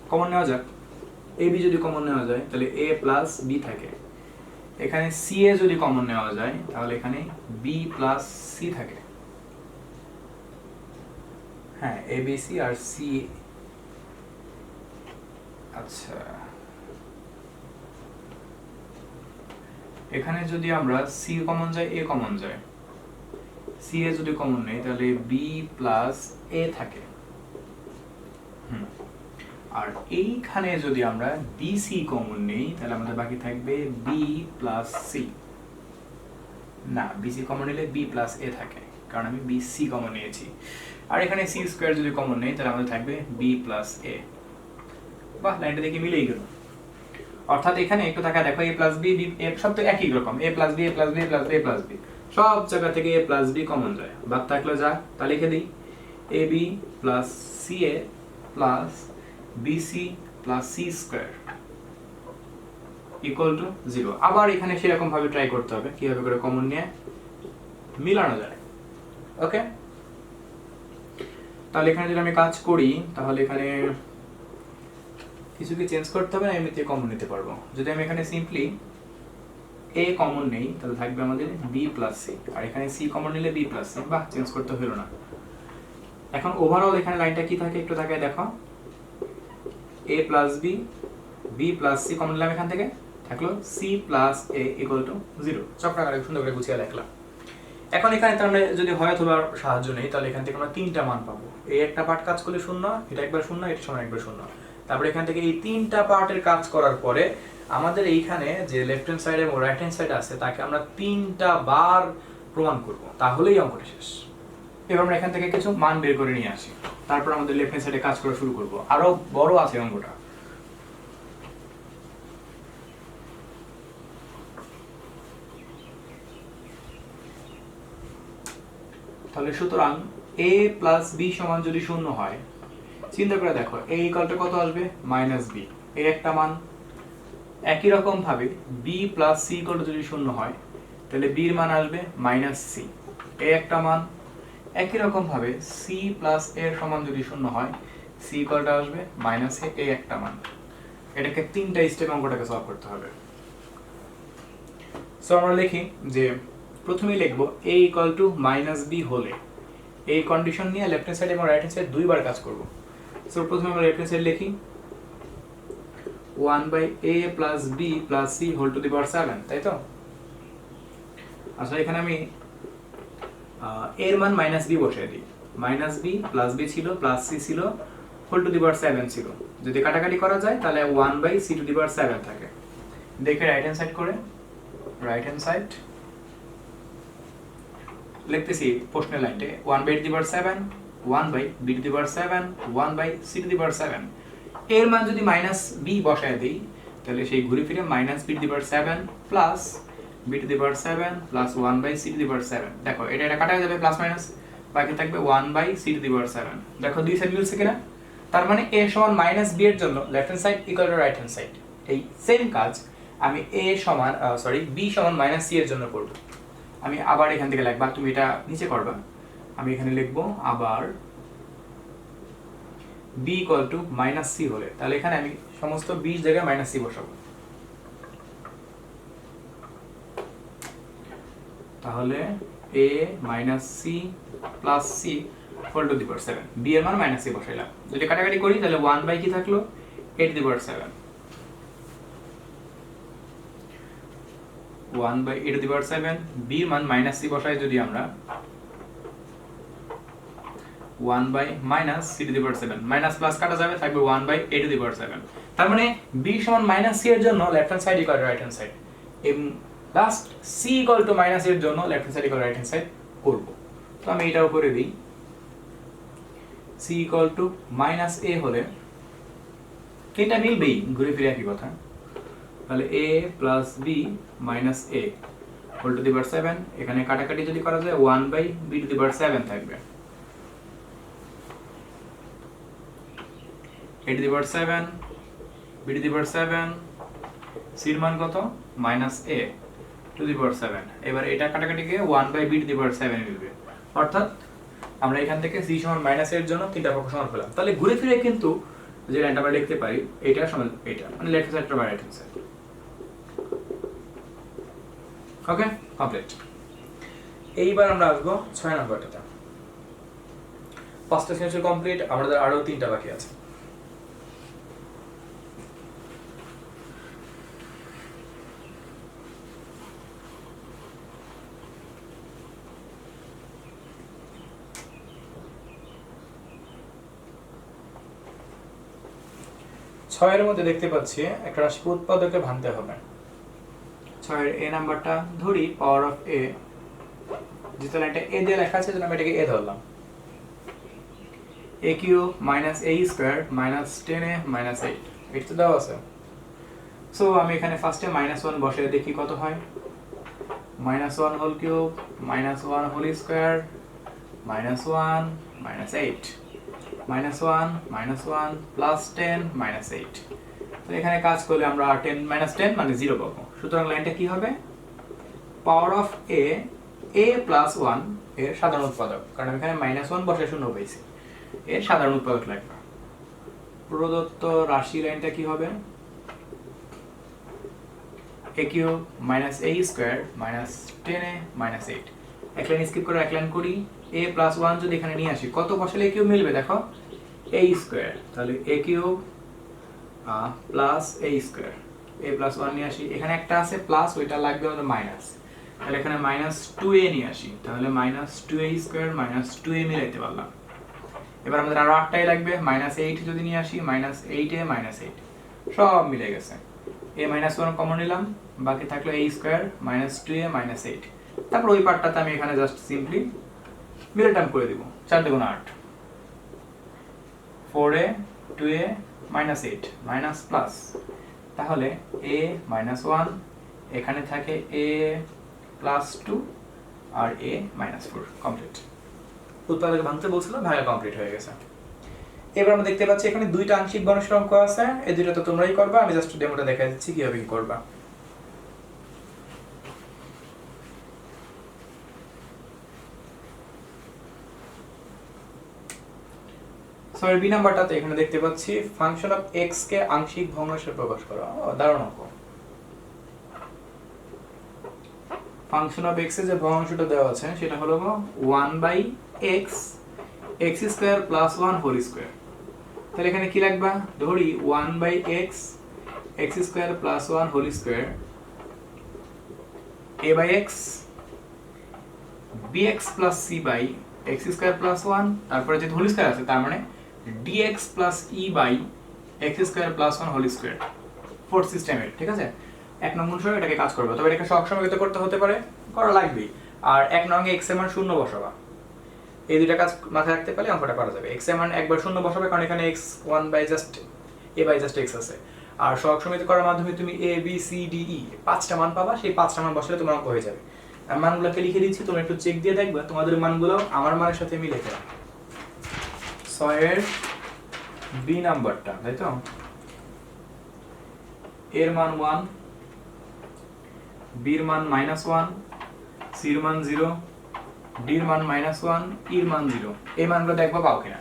S1: Common নেওয়া যাক, ab যদি কমন নেওয়া যায় তাহলে a প্লাস b থাকে। এখানে ca যদি কমন নেওয়া যায় তাহলে এখানে b প্লাস c থাকে। হ্যাঁ, abc আর c। আচ্ছা, এখানে যদি আমরা c কমন যায়, a কমন যায়, ca যদি কমন নেই তাহলে b প্লাস a থাকে। আর এইখানে যদি আমরা bc কমন নেই তাহলে আমাদের বাকি থাকবে b প্লাস c। না, bc কমন নিলে b প্লাস a থাকে, কারণ আমি bc কমন নিয়েছি। আর এখানে c স্কয়ার যদি কমন নেই তাহলে আমাদের থাকবে b প্লাস a। বাহ, লাইনটা দেখে মিলেই গেল। অর্থাৎ এখানে একটু টাকা দেখো, a প্লাস b, সব তো একই রকম, a plus b, a plus b, a plus b, a plus b, সব জায়গা থেকে a প্লাস b কমন যায়। বাদ থাকলো যা, তা লিখে দিই ab plus ca plus bc plus c square equal to 0। আবার এখানে সেরকম ভাবে ট্রাই করতে হবে কিভাবে করে কমন নিয়ে মিলানো যায়। ওকে, তাহলে এখানে যদি আমি কাজ করি তাহলে এখানে কিছু কি চেঞ্জ করতে হবে না, এমনিতে কমন নিতে পারবো। যদি আমি এখানে সিম্পলি a কমন নেই তাহলে থাকবে আমাদের b প্লাস c, আর এখানে c কমন নিলে b প্লাস c। বাহ, চেঞ্জ করতে হলো না। এখন ওভারঅল এখানে লাইনটা কি থাকে একটু তাকায় দেখো, a plus b, b plus c common নিলাম, এখান থেকে থাকলো c plus a equal to 0। চক্রাকারে সুন্দর করে গুছিয়ে লিখলাম। এখন এখানে তার মানে যদি হয় অথবা সাহায্য নেই তাহলে এখান থেকে আমরা তিনটা মান পাবো। এই একটা পার্ট কাজ করলে 0, এটা একবার 0, এটা সমান একবার 0। তারপরে এখান থেকে এই তিনটা পার্টের কাজ করার পরে আমাদের এইখানে যে লেফট হ্যান্ড সাইড এবং রাইট হ্যান্ড সাইড আছে তাকে আমরা 3টা বার প্রমাণ করব, তাহলেই অঙ্কটা শেষ। এবার আমরা এখান থেকে কিছু মান বের করে নিয়ে আসি, তারপর আমাদের লেফট হ্যান্ড সাইডে কাজ করা শুরু করব। আরো বড় আছে অঙ্কটা। তাহলে সুতরাং a প্লাস b সমান যদি 0 হয়, চিন্তা করে দেখো a ইকুয়ালটা কত আসবে, মাইনাস b, এই একটা মান। একই রকম ভাবে b প্লাস c ইকুয়াল যদি 0 হয় তাহলে b এর মান আসবে মাইনাস c। এ একটা মান, একই রকম ভাবে সি প্লাস এ এর সমান যদি শূন্য হয় সি ইকুয়ালটা আসবে মাইনাস এ একটা মান। এটাকে তিনটা স্টেপ অঙ্কটাকে সলভ করতে হবে। সো আমরা লিখি যে প্রথমেই লিখবো a equal to minus b হলে এই কন্ডিশন নিয়ে লেফট হ্যান্ড সাইড এবং রাইট হ্যান্ড সাইড দুইবার কাজ করব। সো প্রথমে আমরা লেফট হ্যান্ড সাইড লিখি 1/a plus B plus C whole to the power 7, তাই তো? আচ্ছা এখানে আমি এর মান মাইনাস বি বসিয়ে দিই। মাইনাস বি প্লাস বি ছিল প্লাস সি ছিল হোল টু দি পাওয়ার 7 ছিল। যদি কাটাকাটি করা যায় তাহলে 1/c টু দি পাওয়ার 7 থাকে। দেখে রাইট হ্যান্ড সাইড করে রাইট হ্যান্ড সাইড লিখতেছি প্রশ্নের লাইনতে 1/a to the power 7 1/b to the power 7 1/c to the power 7। এর মান যদি মাইনাস বি বসায় দিই তাহলে সেই ঘুরে ফিরে minus b to the power 7 plus b to the power 7 plus 1/c to the power 7। দেখো এটা কাটা যাবে প্লাস মাইনাস, বাকি থাকবে 1/c to the power 7। দেখো দুই সাইড মিলছে কিনা? তার মানে a সমান মাইনাস b এর জন্য left hand side equal to right hand side. এই সেম কাজ আমি a সমান b সমান মাইনাস c এর জন্য করব। আমি আবার এখান থেকে লিখবা, তুমি এটা নিচে করবা। আমি এখানে লিখব আবার b equal to minus c হলে, তাহলে এখানে আমি সমস্ত b এর জায়গায় মাইনাস c বসাবো। তাহলে a minus c plus c whole to the power 7। b এর মান মাইনাস c বসাইলাম। যদি কাটাকাটি করি তাহলে 1 বাই কি থাকলো a to the power 7। 1 by a to the power 7 b এর মান মাইনাস c বসাই যদি আমরা 1 by minus c to the power 7, minus plus কাটা যাবে থাকবে 1 by a to the power 7। তার মানে b সমান মাইনাস c এর জন্য left hand side equal to right hand side, last c equal to minus এর জন্য left hand side equal right hand side করব। তো আমি এটাও করে দিই। c equal to minus a হলে এটা মিলবেই, ঘুরে ফিরে একই কথা। তাহলে a plus b minus a whole to the power 7, এখানে কাটাকাটি যদি করা যায় 1/b টু দি পাওয়ার 7 থাকবে। a to the power 7 b two the power 7 c এর মান কত minus a to the power 7। এবার এটা কাটাকাটি গিয়ে 1/b টু দি পাওয়ার 7 মিলবে। অর্থাৎ আমরা এখান থেকে c সমান মাইনাস এর জন্য তিনটা পক্ষ সমান পেলাম। তাহলে ঘুরে ফিরে কিন্তু যে লাইনটা আমরা লিখতে পারি এটা সমান এটা, মানে লেফট সাইড আর রাইট হ্যান্ড সাইড। ওকে, কমপ্লিট। এইবার আমরা আসবো 6 নম্বরটাতে। পাঁচটা সেমিস্টার কমপ্লিট, আমাদের আরো তিনটা বাকি আছে। ছয়ের মধ্যে দেখতে পাচ্ছি একটা রাশি উৎপাদকে ভাঙতে হবে। ছয়ের a নাম্বারটা ধরি পাওয়ার অফ a, যেটা লাইনটা a দিয়ে লেখা আছে আমি এটাকে a ধরলাম। a cube minus a square minus 10a minus 8 এটা তো দেওয়া আছে। সো আমি এখানে ফার্স্টে -1 বসিয়ে দেখি কত হয়। -1 whole cube -1 whole square -1 -8 -1 plus 10 -8। তো এখানে কাজ করলে আমরা 10 10 মানে 0 পাবো। সুতরাং লাইনটা কি হবে? পাওয়ার অফ a প্লাস 1 এর সাধারণ উৎপাদক, কারণ আমি এখানে -1 বসে 0 পেয়েছি, এর সাধারণ উৎপাদক লাগবে। প্রদত্ত রাশি লাইনটা কি হবে? a cube -a square -10a -8। এক লাইন স্কিপ করে এক লাইন করি। a প্লাস 1 যদি এখানে নিয়ে আসি কত বসালে a কিউব মিলবে? দেখো a স্কয়ার, তাহলে a cube plus a square. a plus 1 নিয়ে আসি, এখানে একটা আছে প্লাস, ওইটা লাগবে আমাদের মাইনাস, তাহলে এখানে -2a নিয়ে আসি, তাহলে -2a স্কয়ার -2a মিলাইতে পারলাম। এবার আমাদের আরো 8টাই লাগবে, -8 যদি নিয়ে আসি -8a -8 সব মিলে গেছে। a -1 কমন নিলাম, বাকি থাকলো a স্কয়ার -2a -8। তারপর ওই পার্টটাতে আমি এখানে জাস্ট সিম্পলি মিডল টার্ম করে দিব। 4 × 8 4a 2a -8 মাইনাস প্লাস, তাহলে a -1 এখানে থাকে a +2 আর a -4। কমপ্লিট। উৎপাদক ভাঙতে বলছিল, ভাঙা কমপ্লিট হয়ে গেছে। এবার আমরা দেখতে পাচ্ছি এখানে দুইটা আংশিক ভগ্নাংশের অঙ্ক আছে। এই দুইটা তো তোমরাই করবা, আমি জাস্ট ডেমোটা দেখাই দিচ্ছি কিভাবে কি করবা। সরি বি নাম্বারটাতে এখানে দেখতে পাচ্ছি ফাংশন অফ এক্স কে আংশিক ভগ্নাংশে প্রকাশ করা। দারুণ অঙ্ক। ফাংশন অফ এক্স এর যে ভগ্নাংশটা দেওয়া আছে সেটা হলো 1/x x square plus 1 whole square. তাহলে এখানে কি লিখবা? ধরি 1/x x square plus 1 whole square a/x bx plus c by x square plus 1, তারপরে যে হোল স্কয়ার আছে তার মানে dx plus e by x square plus 1 whole square. Fourth সিস্টেমের, ঠিক আছে? এক নং অনুসারে এটাকে কাজ করবে, তবে এটাকে সবসময় করতে হতে পারে, করা লাগবে। আর এক নঙ্গে x এর মান 0 বসাবা, এই দুইটা কাজ মাথায় রাখতে পারলে অঙ্কটা করা যাবে। x এর মান একবার 0 বসাবে, কারণ এখানে x 1 by just a by just x আছে। আর সহগসমিতি করার মাধ্যমে তুমি a b c d e পাঁচটা মান পাবা, সেই পাঁচটা মান বসালে তোমার অঙ্ক হয়ে যাবে। আমি মানগুলোকে লিখে দিচ্ছি, তোমরা একটু চেক দিয়ে দেখবা তোমাদের মানগুলো আমার মানের সাথে মিলে কিনা। 6 এর b নাম্বারটা, তাই তো? এর মান 1, b এর মান -1, c এর মান 0, d এর মান -1, e এর মান 0। এই মানগুলো দেখবা পাও কিনা।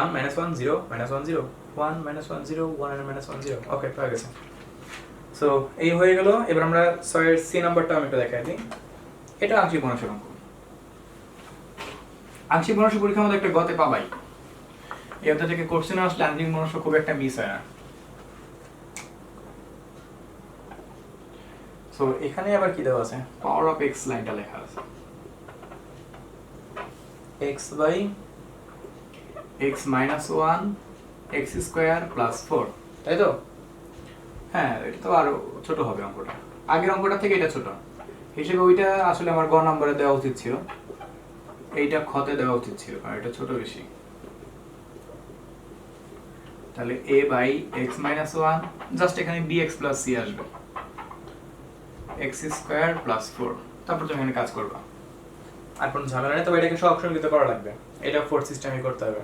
S1: 1 -1 0 -1 0 1 -1 0 1 and -1 0। ওকে, হয়ে গেছে। সো এই হয়ে গেল। এবার আমরা 6 এর সি নাম্বারটা আমি একটু দেখাই দিই। এটা আংশিক ভগ্নাংশের অঙ্ক। আংশিক ভগ্নাংশ পরীক্ষার মধ্যে একটা গতে পাবাই। এই অধ্যায় থেকে কোশ্চেন আসলে আংশিক ভগ্নাংশ খুব একটা মিস হয় না। সো এখানে আবার কি দেওয়া আছে? পাওয়ার অফ x লাইনটা লেখা আছে, x by x minus 1 x square plus 4, তাই তো? হ্যাঁ, এটা তো আরো ছোট হবে অঙ্কটা, আগের অঙ্কটা থেকে এটা ছোট হিসেবে। ওইটা আসলে আমার গ নম্বরে দেওয়া উচিত ছিল, এইটা খতে দেওয়া উচিত ছিল, কারণ এটা ছোট বেশি। তাহলে a by x minus 1 just এখানে bx প্লাস c আসবে, x স্কয়ার প্লাস 4। তারপর তুমি এখানে কাজ করবা, আর কোনো ঝামেলা নেই। তবে এটাকে সহগসমিত করা লাগবে, এটা ফোর্থ সিস্টেমে করতে হবে।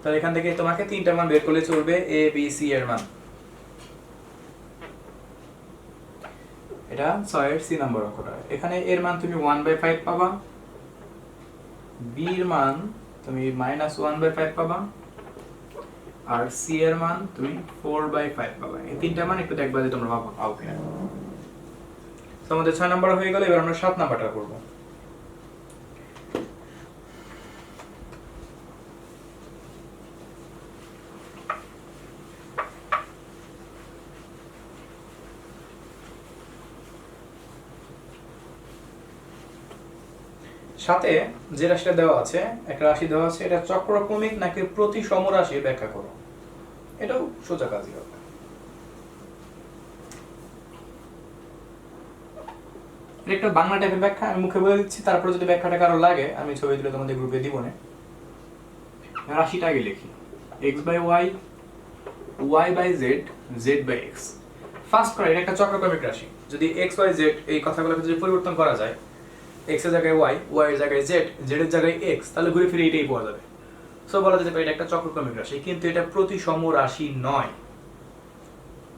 S1: তাহলে এখান থেকে তোমাকে তিনটা মান বের করলে চলবে, a b c এর মান। এটা 6 এর সি নাম্বার অঙ্কটা। এখানে এর মান তুমি 1/5 পাবা, b এর মান তুমি -1/5 পাবা, আর c এর মান তুমি 4/5 পাবা। এই তিনটা মান একটু দেখবা যে তোমরা পাও কিনা। তো আমাদের 6 নাম্বার হয়ে গেল। এবার আমরা 7 নাম্বারটা করব। সাথে যে রাশিটা দেওয়া আছে, একটা রাশি দেওয়া আছে, এটা চক্রক্রমিক নাকি প্রতিসম রাশি ব্যাখ্যা করো। এটাও সোজা কাজই হবে। একটা বাংলা টাইপের ব্যাখ্যা আমি মুখে বলে দিচ্ছি, তারপরে যদি ব্যাখ্যাটা কারো লাগে আমি ছবি তুলে তোমাদের গ্রুপে দিব না। রাশিটা আগে লিখি, x by y, y by z, z by x। First করে এটা একটা চক্রক্রমিক রাশি। যদি x y z এই কথাগুলোকে যদি পরিবর্তন করা যায়, x এর জায়গায় y, y এর জায়গায় z, z এর জায়গায় x, তাহলে ঘুরে ফিরে এটাই পাওয়া যাবে। সো বলা যেতে পারে এটা একটা চক্রক্রমিক রাশি, কিন্তু এটা প্রতিসম রাশি নয়।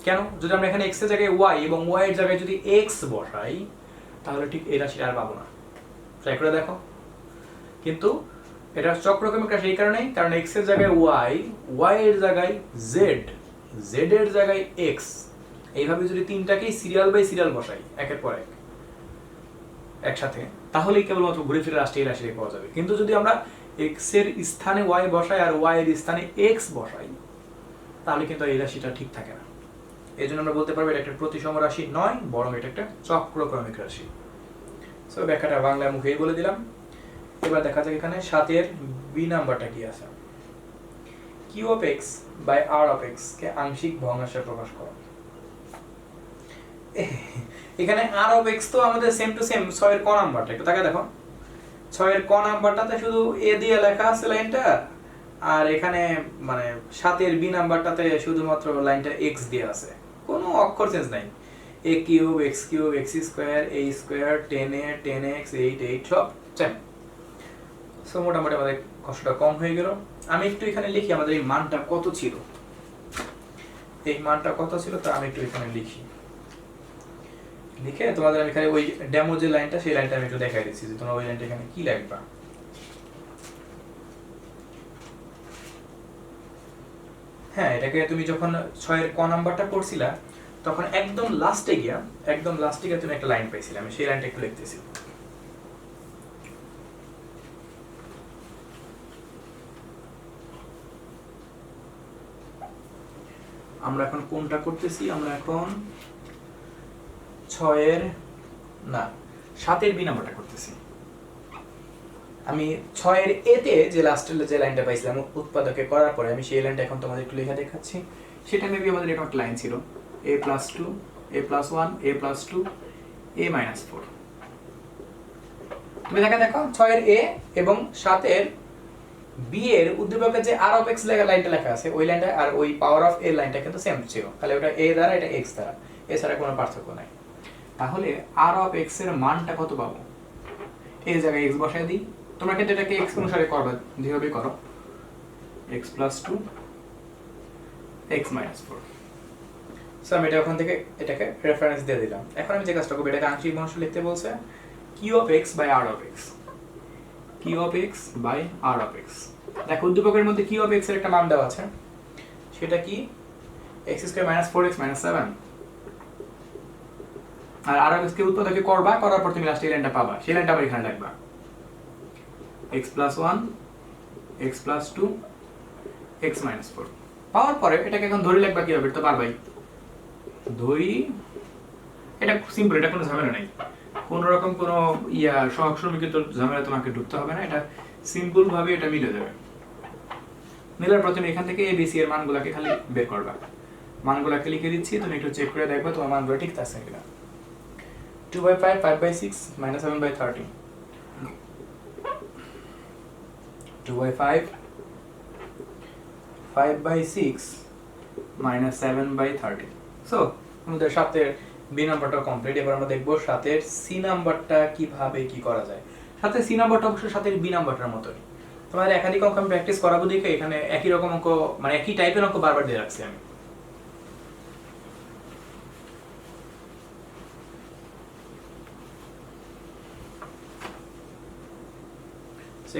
S1: কেন? যদি আমরা এখানে x এর জায়গায় y এবং y এর জায়গায় যদি x বসাই, তাহলে ঠিক এই রাশিটা আর পাবো না। ট্রাই করে দেখো। কিন্তু এটা চক্রক্রমিক রাশি এই কারণেই, কারণ x এর জায়গায় y, y এর জায়গায় z, z এর জায়গায় x, এইভাবে যদি তিনটাকেই সিরিয়াল বাই সিরিয়াল বসাই একের পর এক একসাথে, তাহলেই কেবলমাত্র ঘুরে ফিরে রাশি এই রাশিটাই পাওয়া যাবে। কিন্তু যদি আমরা x এর স্থানে y বসাই আর y এর স্থানে x বসাই, তাহলে কিন্তু এই রাশিটা ঠিক থাকে না। এই জন্য আমরা বলতে পারবো এটা একটা প্রতিসম রাশি নয়, বরং এটা একটা চক্রক্রমিক রাশি। সো ব্যাখ্যাটা বাংলা মুখেই বলে দিলাম। এবার দেখা যাক এখানে 7 এর বি নাম্বারটা কি আছে। q of x by r of x কে আংশিক ভগ্নাংশে প্রকাশ করো। এখানে r অফ x তো আমাদের সেম টু সেম 6 এর ক নাম্বারটা, একটু তাকায় দেখো। 6 এর ক নাম্বারটাতে শুধু a দিয়ে লেখা আছে লাইনটা, আর এখানে মানে 7 এর বি নাম্বারটাতে শুধুমাত্র লাইনটা x দিয়ে আছে, কোনো অক্ষর চেঞ্জ নাই। a cube x cube x square a square 10a 10x 8 সব সেম। সো মোটামুটি আমাদের কষ্টটা কম হয়ে গেল। আমি একটু এখানে লিখি আমাদের এই মানটা কত ছিল, এই মানটা কত ছিল তা আমি একটু এখানে লিখি।
S2: লিখে তোমাদের আমি এখানে ওই ডেমো যে লাইনটা সেই লাইনটা আমি একটু দেখাই দিচ্ছি যে তোমরা ওই লাইনটা এখানে কি লিখবা। হ্যাঁ, এটাকে তুমি যখন 6 এর ক নাম্বারটা পড়ছিলা তখন একদম লাস্টে গিয়া তুমি একটা লাইন পাইছিলে, আমি সেই লাইনটা একটু লিখতেছি। আমরা এখন কোনটা করতেছি? আমরা এখন 7 এর বি নাম্বারটা করতেছি। আমি 6 এর এ তে যে লাস্টের যে লাইনটা পাইছিলাম উৎপাদকে করার পরে আমি সেই লাইনটা এখন তোমাদের একটু লেখা দেখাচ্ছি।
S1: সেটা মেবি আমাদের এরকম একটা লাইন ছিল a+2 a+1 a+2 a-4।
S2: তুমি দেখো 6 এর এ এবং 7 এর বি এর উদ্দীপকে যে আর অফ এক্স লেখা লাইনটা লেখা আছে ওই লাইনটা আর ওই পাওয়ার অফ এ লাইনটা কিন্তু সেম ছিল, খালি ওটা এ দ্বারা এটা এক্স দ্বারা, এছাড়া কোনো পার্থক্য নাই।
S1: তাহলে আর অফ এক্স এর মানটা কত পাবো? এই জায়গায় এক্স বসায় দিই, তোমরা কিন্তু এটাকে এক্স অনুসারে করবে, যেভাবে করো x+2 x-4।
S2: সো আমি এটা ওখান থেকে এটাকে রেফারেন্স দিয়ে দিলাম। এখন আমি যে কাজটা করব, এটাকে আংশিক ভগ্নাংশ লিখতে বলছে
S1: q of x by r of x, q of x by r of x।
S2: দেখো উদ্দীপকের মধ্যে q of x এর একটা মান দেওয়া আছে, সেটা কি x² - 4x - 7।
S1: R r of x কে উৎপাদকে করবা, করার পর তুমি লাস্টে লাইনটা পাবা, সেই লাইনটা আবার এখানে লিখবা x+1 x+2 x-4। পাওয়ার পরে এটাকে এখন ধরে লিখবা কিভাবে? তো পারবাই, ধরি এটা সিম্পল, এটা কোনো ঝামেলা নাই, কোনো রকম কোনো সহগ সমীকরণ তো ঝামেলা তোমাকে ঢুকতে হবে না, এটা সিম্পল ভাবে এটা মিলে যাবে। মিলার পর তুমি এখান থেকে a b c এর মানগুলোকে খালি বের করবা, মানগুলোকে লিখে দিচ্ছি, তুমি একটু চেক করে দেখবা তোমার মানগুলো ঠিক আছে কিনা। 2/5 5/6 -7/30, 2/5 5/6 -7/30।
S2: সো আমাদের 7 এর বি নাম্বারটা কমপ্লিট। এবার আমরা দেখব 7 এর সি নাম্বারটা কিভাবে কি করা যায়। 7 এর সি নাম্বারটা অবশ্য 7 এর বি নাম্বারটার মতই। তোমাদের একাধিক অঙ্ক আমি প্র্যাকটিস করাবো দেখে এখানে একই রকম অঙ্ক, মানে একই টাইপের অঙ্ক বারবার দিয়ে রাখছি আমি।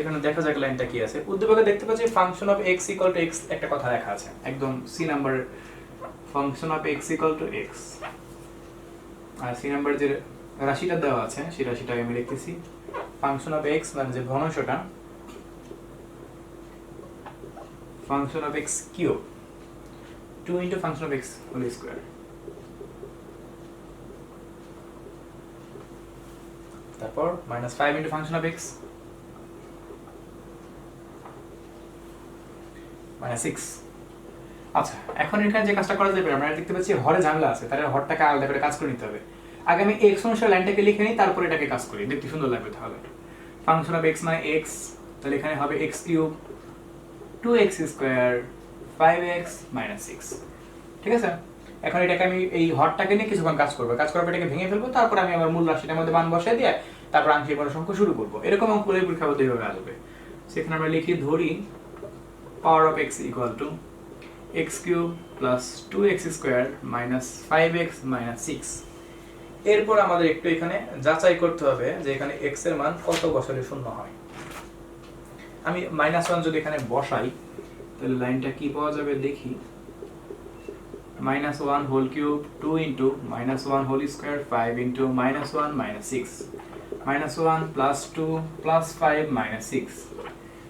S2: এখানে দেখা যাক লাইনটা কি আছে। উদ্দীপকে দেখতে পাচ্ছি ফাংশন অফ x = x একটা কথা লেখা আছে
S1: একদম c number, function of x = x। আর সি নাম্বার যে রাশিটা দেওয়া আছে সেই রাশিটা আমি লিখতেছি
S2: ফাংশন অফ x মানে যে ভগ্নাংশটা,
S1: function of x cube 2 * function of x whole square.
S2: তারপর -5 * ফাংশন অফ x -6।
S1: আচ্ছা, এখন এখানে যে কাজটা করা যাবে, আমরা দেখতে পাচ্ছি হরে ঝামেলা আছে, তাহলে হরটাকে আলাদা করে কাজ করে নিতে হবে। আগে আমি x অনুসারে লাইনটাকে লিখে নিই, তারপর এটাকে কাজ করি, দেখতে সুন্দর লাগবে। তাহলে ফাংশন অফ x মানে x, তাহলে এখানে হবে x³ 2x² 5x - 6। ঠিক আছে, এখন এটাকে আমি এই হরটাকে নিয়ে কিছুক্ষণ কাজ করব, কাজ করার পর এটাকে ভেঙে ফেলবো, তারপর আমি আবার মূল রাশিটার মধ্যে মান বসায় দিয়ে তারপর আংশিক ভগ্নাংশ অঙ্ক শুরু করব। এরকম অঙ্ক পরীক্ষা পদ্ধতি এইভাবে আসবে। সেখানে আমরা লিখি, ধরি পাওয়ার of x = x³ + 2x² - 5x - 6।
S2: এরপর আমাদের একটু এখানে যাচাই করতে হবে যে এখানে x এর মান কত বসালে শূন্য হয়। আমি -1 যদি এখানে বসাই
S1: তাহলে লাইনটা কি পাওয়া যাবে দেখি, -1 হোল কিউব 2 * -1 হোল স্কয়ার 5 * -1 - 6 -1 + 2 + 5 - 6।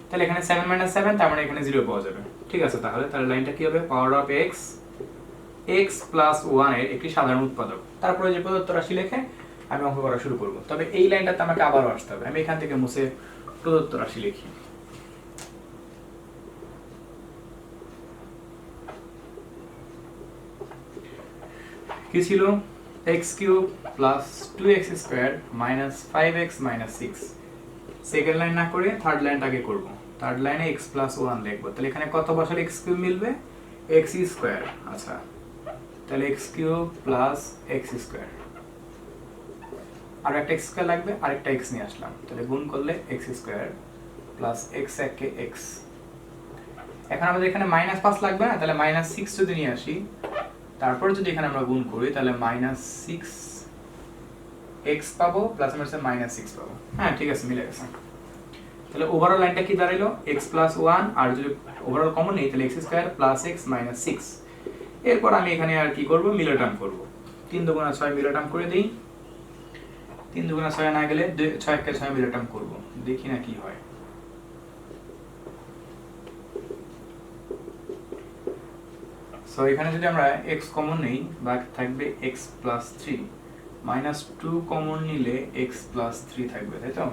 S1: তাহলে এখানে 7 - 7, তার মানে এখানে 0 পাওয়া যাবে। ঠিক আছে, তাহলে লাইনটা কি হবে? পাওয়ার অফ x x + 1 এর একটি সাধারণ উৎপাদক। তারপরে যে প্রদত্ত রাশি লিখে আমি অঙ্ক করা শুরু করব। তবে এই লাইনটাতে আমাকে আবারও আসতে হবে, আমি এখান থেকে মুছে প্রদত্ত রাশি লিখি। কি ছিল? x³ + 2x² - 5x - 6। Second line না করে থার্ড লাইনটা আগে করব। থার্ড লাইনে x + 1 লিখব। তাহলে এখানে কত বসালে x³ মিলবে? x²। আচ্ছা, তাহলে x³ + x², আর একটা x² লাগবে, আরেকটা x নিয়ে আসলাম, তাহলে গুণ করলে x² + x একে x। এখন আমাদের এখানে -5 লাগবে না, তাহলে -6 যদি নিয়ে আসি, তারপর যদি এখানে আমরা গুণ করি, তাহলে -6 এক্স পাবো প্লাস মাইনাসে মাইনাস সিক্স পাবো। হ্যাঁ ঠিক আছে, মিলে গেছে। তাহলে ওভারঅল লাইনটা কি দাঁড়াইলো এক্স প্লাস ওয়ান, আর যদি ওভারঅল কমন নেই তাহলে x square plus x minus six. এরপর আমি এখানে আর কি করবো, মিলে টার্ম করবো। 3 দুগুণা 6 মিলে টার্ম করে দিই। 3 দুগুণা 6 না গেলে 6 কে 6 মিলে টার্ম করবো, দেখি না কি হয়। সো এখানে যদি আমরা x কমন নেই বাকি থাকবে x প্লাস 3, মাইনাস 2 কমন নিলে x প্লাস 3 থাকবে, তাই তো?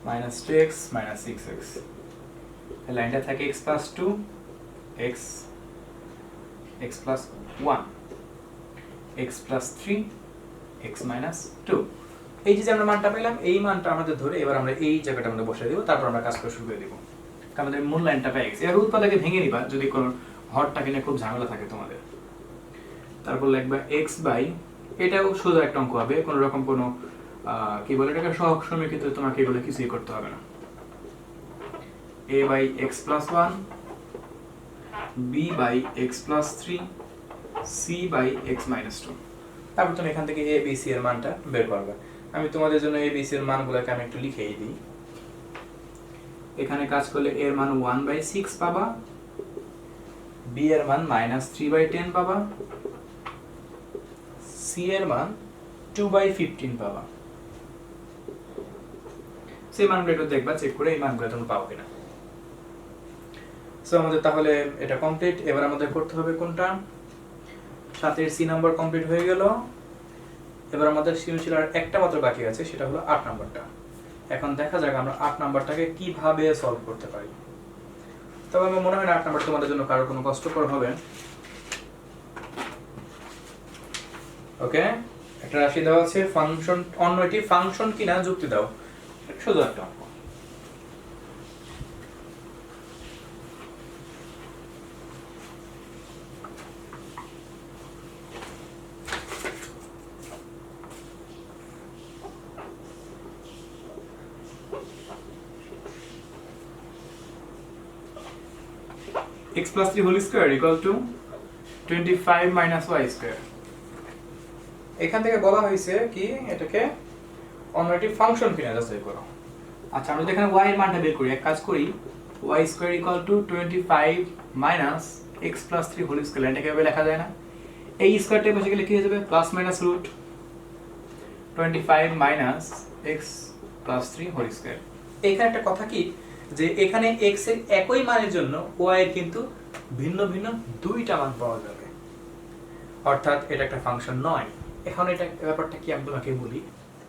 S1: মাইনাস 2x মাইনাস 6x, লাইনটা থাকে x plus 2 x x plus 1 x plus 3 x minus 2।
S2: এই যে আমরা মানটা পেলাম, এই মানটা আমাদের ধরে এবার আমরা এই জায়গাটা আমরা বসিয়ে দেব, তারপর আমরা কাজ করা শুরু করে দেব।
S1: আমাদের মূল লাইনটা পেয়ে গেছে। এর উৎপাদকে ভেঙে নিবা যদি কোনো হরটাকে নিয়ে খুব ঝামেলা থাকে তোমাদের। তারপর লিখবা x বাই, এটাও সোজা একটা অঙ্ক হবে, কোনো রকম কোনো কি বলে এটাকে সহগ সমীকরণে তোমাকে এগুলো কিছুই করতে হবে না। a by x plus 1, b by x plus 3, c by x minus 2।
S2: তারপর তুমি এখান থেকে a b c এর মানটা বের করবে। আমি তোমাদের জন্য a b c এর মানগুলোকে আমি একটু লিখেই দিই।
S1: এখানে কাজ করলে এর মান 1/6 পাবা, b এর মান -3/10 পাবা,
S2: c এর মান 2/15 পাবা।
S1: সেই মানগুলো একটু দেখবা, চেক করে এই মানগুলো তুমি পাও কিনা।
S2: সো আমাদের তাহলে এটা কমপ্লিট। এবার আমাদের করতে হবে কোনটা, 7 এর সি নাম্বার কমপ্লিট হয়ে গেল। এবার আমাদের সৃজনশীল আর একটা মাত্র বাকি আছে, সেটা হলো 8 নাম্বারটা। এখন দেখা যাক আমরা 8 নাম্বারটাকে কিভাবে সলভ করতে পারি। তবে আমার মনে হয় না 8 নাম্বার তোমাদের জন্য কারো কোনো কষ্টকর হবে। ওকে, একটা রাশি দেওয়া আছে, ফাংশন অন্য এটি ফাংশন কিনা যুক্তি দাও, শুধু একটা অঙ্ক।
S1: x plus 3 whole square equal to 25 minus y square।
S2: এখান থেকে বলা হয়েছে কি এটাকে অন্য একটি ফাংশন কিনা যাচাই করো।
S1: আচ্ছা আমরা যদি এখানে y এর মানটা বের করি, এক কাজ করি, y square equal to 25 minus x plus 3 whole square, এটাকে এভাবে লেখা যায় না? এই স্কয়ারটা বসে গেলে কি হয়ে যাবে, plus minus root 25 minus x plus 3 whole square।
S2: এখানে একটা কথা কি, যে এখানে x এর একই মানের জন্য y এর কিন্তু ভিন্ন ভিন্ন দুইটা মান পাওয়া যাবে, অর্থাৎ এটা একটা ফাংশন নয়। এখন এটা ব্যাপারটা কি আমি তোমাকে বলি।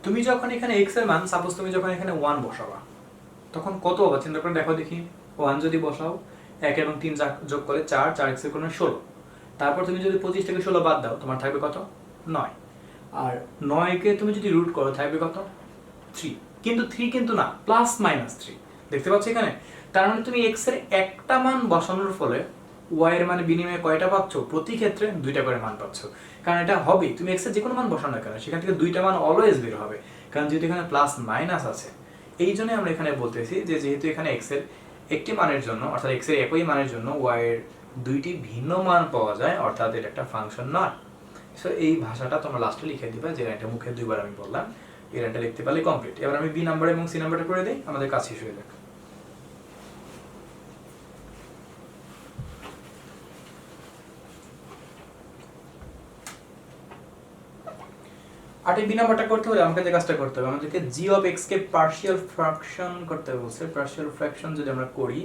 S2: তুমি যখন এখানে x এর মান, সাপোজ তুমি যখন এখানে 1 বসাবা, তখন কত হবে চিন্তা করে দেখো দেখি। 1 যদি বসাও, 1 এবং 3 যোগ করে 4, 4x এর কোণে 16। তারপর তুমি যদি 25 থেকে 16 বাদ দাও, তোমার থাকবে কত, 9। আর 9 কে তুমি যদি রুট করো থাকবে কত, 3। কিন্তু 3 কিন্তু না, প্লাস মাইনাস 3। দেখতে পাচ্ছ এখানে, তার মানে তুমি x এর একটা মান বসানোর ফলে y এর মানে বিনিময়ে কয়টা পাচ্ছ, প্রতি ক্ষেত্রে দুইটা করে মান পাচ্ছ। কারণ এটা হবে, তুমি x এর যে কোনো মান বসানো না কেন, সেখান থেকে দুইটা মান অলওয়েজ বের হবে, কারণ যেহেতু এখানে প্লাস মাইনাস আছে। এই জন্য আমরা এখানে বলতেছি যে যেহেতু এখানে x এর একটি মানের জন্য, অর্থাৎ x এর একই মানের জন্য y এর দুইটি ভিন্ন মান পাওয়া যায়, অর্থাৎ এটা একটা ফাংশন নয়। সো এই ভাষাটা তোমরা লাস্টে লিখে দিবা, যে লাইনটা মুখে দুইবার আমি বললাম, এই লাইনটা লিখতে পারলে কমপ্লিট। এবার আমি বি নাম্বার এবং সি নাম্বারটা করে দেই, আমাদের কাজ শেষ হয়ে যাবে। আটে বি নাম্বারটা করতে হলে আমাকে যে কাজটা করতে হবে, আমাদেরকে জি অফ এক্স কে পার্শিয়াল ফ্র্যাকশন করতে হবে বলছে। পার্শিয়াল ফ্র্যাকশন যদি আমরা করি,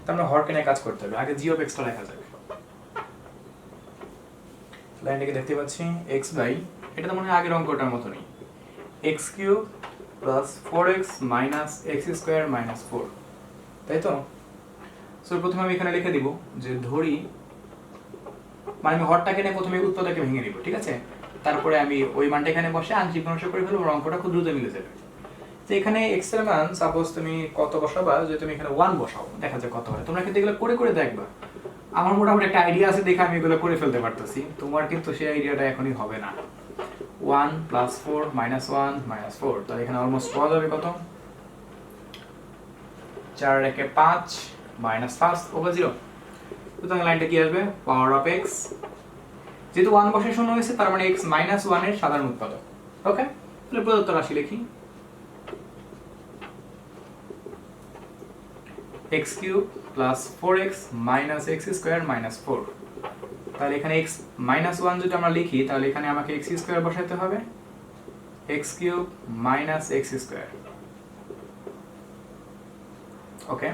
S2: তাহলে আমরা হরকে নিয়ে কাজ করতে হবে। আগে জি অফ এক্সটা লেখা যাবে। লাইনটাকে দেখতে পাচ্ছি, x বাই, এটা তো মনে হয় আগের অঙ্কটার মতনই, x cube plus 4x minus x square minus 4, তাই তো? সো প্রথমে আমি এখানে লিখে দিব যে ধরি, মানে আমি হরটাকে নিয়ে প্রথমে উৎপাদকে ভেঙে নিব, ঠিক আছে? তারপরে আমি ওই মানটা এখানে বসে আংশিক ভগ্নাংশ করে ফেলবো, অঙ্কটা খুব দ্রুত মিলে যাবে। তো এখানে x এর মান সাপোজ তুমি কত বসাবা, যে তুমি এখানে 1 বসাও, দেখা যাক কত হয়। তোমরা কিন্তু এগুলো করে করে দেখবা। আমার মোটামুটি একটা আইডিয়া আছে দেখে আমি এগুলো করে ফেলতে পারতেছি, তোমার কিন্তু সেই আইডিয়াটা এখনই হবে না। 1 প্লাস 4 মাইনাস 1 মাইনাস 4, তাহলে এখানে অলমোস্ট পাওয়া যাবে কত, 4 একে 5 মাইনাস 5 ওভার 0। সুতরাং লাইনটা কি আসবে, পাওয়ার অফ x, যেহেতু 1 বসে শূন্য হয়েছে, তার মানে x মাইনাস 1 এর সাধারণ উৎপাদক। ওকে,
S1: তাহলে প্রদত্ত রাশি লিখি x cube plus 4x minus x square minus 4। তাহলে এখানে x মাইনাস 1 যদি আমরা লিখি তাহলে এখানে আমাকে x স্কোয়ার বসাতে হবে, x cube minus x square. Okay,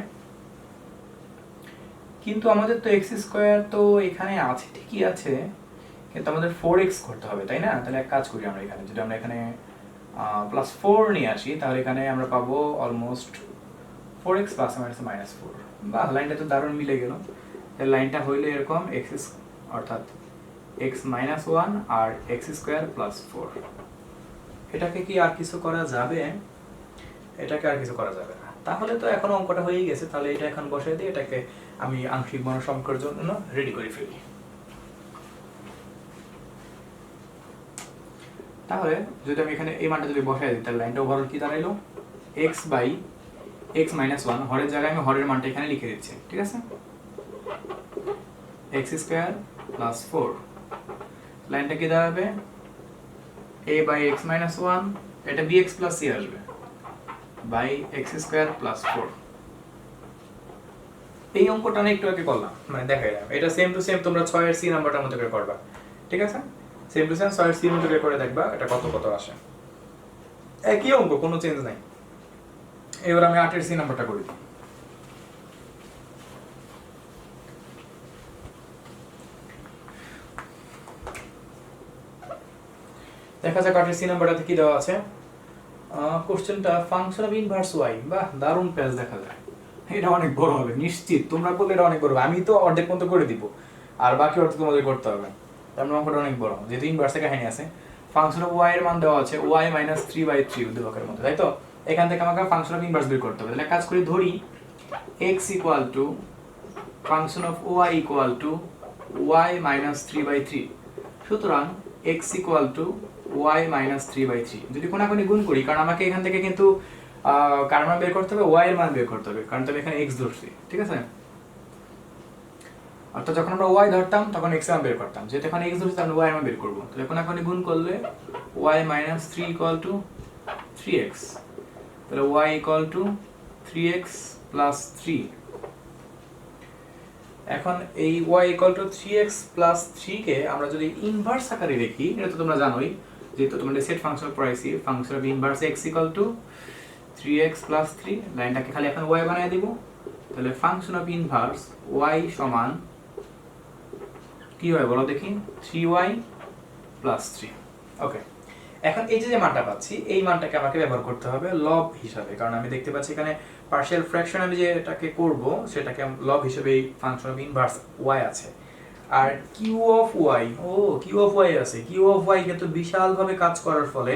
S1: কিন্তু আমাদের তো x স্কোয়ার তো এখানে আছে, ঠিকই আছে, কিন্তু আমাদের 4x করতে হবে, তাই না? তাহলে এক কাজ করি আমরা এখানে, যদি আমরা এখানে প্লাস 4 নিয়ে আসি তাহলে এখানে আমরা পাবো অলমোস্ট 4x প্লাস মাইনাস 4। বাহ, লাইনটা তো দারুণ মিলে গেল। তাহলে লাইনটা হইলে এরকম x অর্থাৎ x মাইনাস 1 আর x স্কোয়ার প্লাস 4। এটাকে কি আর কিছু করা যাবে? এটাকে আর কিছু করা যাবে না। তাহলে তো এখন অঙ্কটা হয়েই গেছে, তাহলে এটা এখন বসাই দিয়ে এটাকে আমি আংশিক গণসমীকরণের জন্য রেডি করে ফেলি। তাহলে যদি আমি এখানে এই মানটা যদি বসাই দিই তাহলে লাইনটা ওভারঅল কি দাঁড়াইলো, x বাই x মাইনাস 1, হরের জায়গায় আমি হরের মানটা এখানে লিখে দিচ্ছি, ঠিক আছে? x স্কোয়ার প্লাস 4, লাইনটা কি দাঁড়াবে a বাই x মাইনাস 1, এটা bx প্লাস c আসবে বাই x স্কোয়ার প্লাস 4। এই অঙ্কটা না একটু আগে করলাম, মানে দেখাইলাম, এটা সেম টু সেম তোমরা 6 এর c নাম্বারটার মতো করে করবা, ঠিক আছে? সেম টু সেম 6 এর c মতো করে দেখবা এটা কত কত আসে, একই অঙ্ক, কোনো চেঞ্জ নাই। এবার আমি 8 এর c নাম্বারটা করি। দেখা যাক 8 এর c নাম্বারটাতে কি দেওয়া আছে। কোশ্চেনটা ফাংশন অফ ইনভার্স y, বাহ দারুণ পেজ দেখা যায়। এটা অনেক বড় হবে নিশ্চিত, তোমরা বললে এটা অনেক বড় হবে, আমি তো অর্ধেক পর্যন্ত করে দিব আর বাকি অর্ধেক তোমাদের করতে হবে। তার মানে অঙ্কটা অনেক বড়, যেহেতু ইনভার্সের কাহিনী আছে। ফাংশন অফ y এর মান দেওয়া আছে y মাইনাস 3/3 উদ্দীপকের মধ্যে, তাই তো? এখান থেকে আমাকে ফাংশন অফ ইনভার্স বের করতে হবে। তাহলে কাজ করি, ধরি x equal two function of y equal to y minus 3/3। সুতরাং x equal two y minus 3/3 যদি কোনাকুনি গুণ করি, কারণ আমাকে এখান থেকে কিন্তু কার মান বের করতে হবে, y এর মান বের করতে হবে, কারণ তবে এখানে x ধরছি, ঠিক আছে? অর্থাৎ যখন আমরা y ধরতাম তখন x এর মান বের করতাম, যেহেতু এখন x ধরছি আমরা y এর মান বের করব। তাহলে কোনাকুনি গুণ করলে y minus 3 equal to 3x, তাহলে y equal to 3x plus 3। এখন এই y equal to 3x plus 3 কে আমরা যদি ইনভার্স আকারে লিখি, এটা তো তোমরা জানোই, যেহেতু তোমরা সেট ফাংশন পড়াইছি, function of inverse x equal to 3x plus 3, লাইনটাকে খালি এখন y বানায় দিব। তাহলে ফাংশন অফ ইনভার্স y সমান কি হয় বলো দেখি, 3y প্লাস 3। ওকে, এখন এই যে মানটা পাচ্ছি এই মানটাকে আমাকে ব্যবহার করতে হবে লব হিসাবে, কারণ আমি দেখতে পাচ্ছি এখানে পার্শিয়াল ফ্র্যাকশন আমি যেটাকে করব সেটাকে লব হিসেবে এই ফাংশন অফ ইনভার্স y আছে। আর কিউ অফ y, ও কিউ অফ y আছে, কিউ অফ y কিন্তু বিশালভাবে কাজ করার ফলে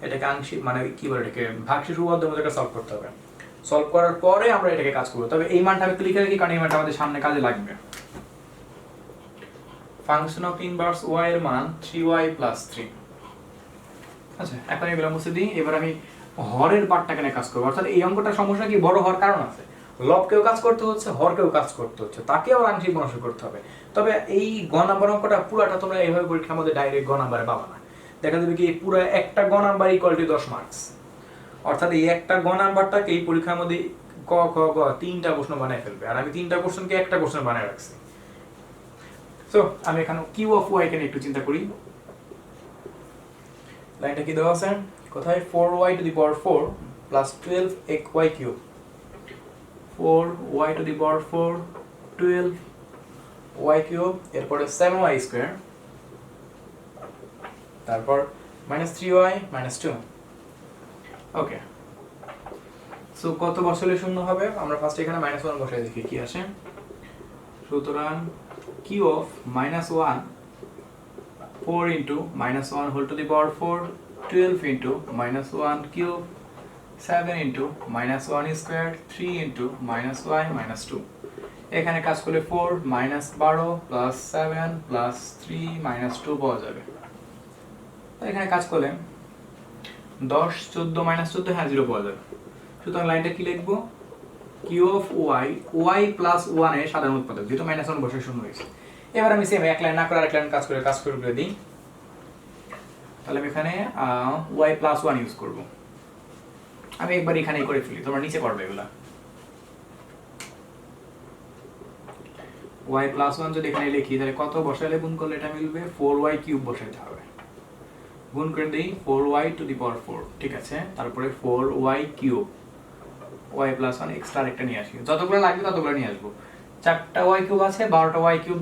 S1: এটাকে আংশিক মানে কি বলে এটাকে ভাগশেষ উপপাদ্যের মধ্যে সলভ করতে হবে। সলভ করার পরে আমরা এটাকে কাজ করব, তবে এই মানটা আমি লিখে রাখি কারণ এই মানটা আমাদের সামনে কাজে লাগবে। ফাংশন অফ ইনভার্স y এর মান 3y প্লাস 3। আচ্ছা, এখন এগুলো মুছে দিই। এবার আমি হরের পার্টটাকে নিয়ে কাজ করব, অর্থাৎ এই অঙ্কটার সমস্যা কি, বড় হওয়ার কারণ আছে, লবকেও কাজ করতে হচ্ছে, হরকেও কাজ করতে হচ্ছে, তাকেও আংশিক গণনা করতে হবে। তবে এই গ নাম্বার অঙ্কটা পুরাটা তোমরা এইভাবে পরীক্ষার মধ্যে ডাইরেক্ট গ নাম্বারে পাবা না। দেখা যাবে কি পুরো একটা গ নাম্বার ইকুয়াল টু 10 মার্কস, অর্থাৎ এই একটা গ নাম্বারটাকে এই পরীক্ষার মধ্যে ক খ গ 3টা প্রশ্ন বানায় ফেলবে, আর আমি 3টা কোশ্চেনকে একটা কোশ্চেন বানায় রাখছি। সো আমি এখানে কিউ অফ y কে একটু চিন্তা করি। লাইনটা কি দেওয়া আছে, কোথায় 4y two the power 4 plus 12y cube, 4y two the power 4 12y cube, এরপরে 7y স্কয়ার, তারপর মাইনাস 3y মাইনাস 2। ওকে, সো কত বসালে শূন্য হবে, আমরা ফার্স্ট এখানে -1 বসাই দেখি কি আসে। সুতরাং Q of -1 4 into -1 whole to the power 4, 12 into -1 cube, 7 into -1 square, 3 into -y minus 2। এখানে কাজ করলে 4 -12 plus 7 plus 3 minus 2 পাওয়া যাবে। এখানে কাজ করলে 10 14 -14, হ্যাঁ 0 পাওয়া যাবে। সুতরাং লাইনটা কি লিখবো, কিউ অফ y plus 1 এর সাধারণ উৎপাদক, যেহেতু -1 বসে শূন্য হয়েছে। এবার আমি সেম এক লাইন না করে আরেক লাইন কাজ করে দিই। তাহলে আমি এখানে y প্লাস 1 ইউজ করব। আমি একবার এখানেই করে ফেলি, তোমরা নিচে করবে এগুলা। y প্লাস 1 যদি এখানে লিখি তাহলে কত বসালে গুণ করলে এটা মিলবে 4y কিউব বসাইতে হবে। গুণ করে দেই 4y টু দি পাওয়ার 4, ঠিক আছে। তারপরে 4y cube, y plus 1 extra আরেকটা নিয়ে আসি, যতগুলো লাগবে ততগুলো নিয়ে আসবো। 4টা y কিউব আছে, 12টা y কিউব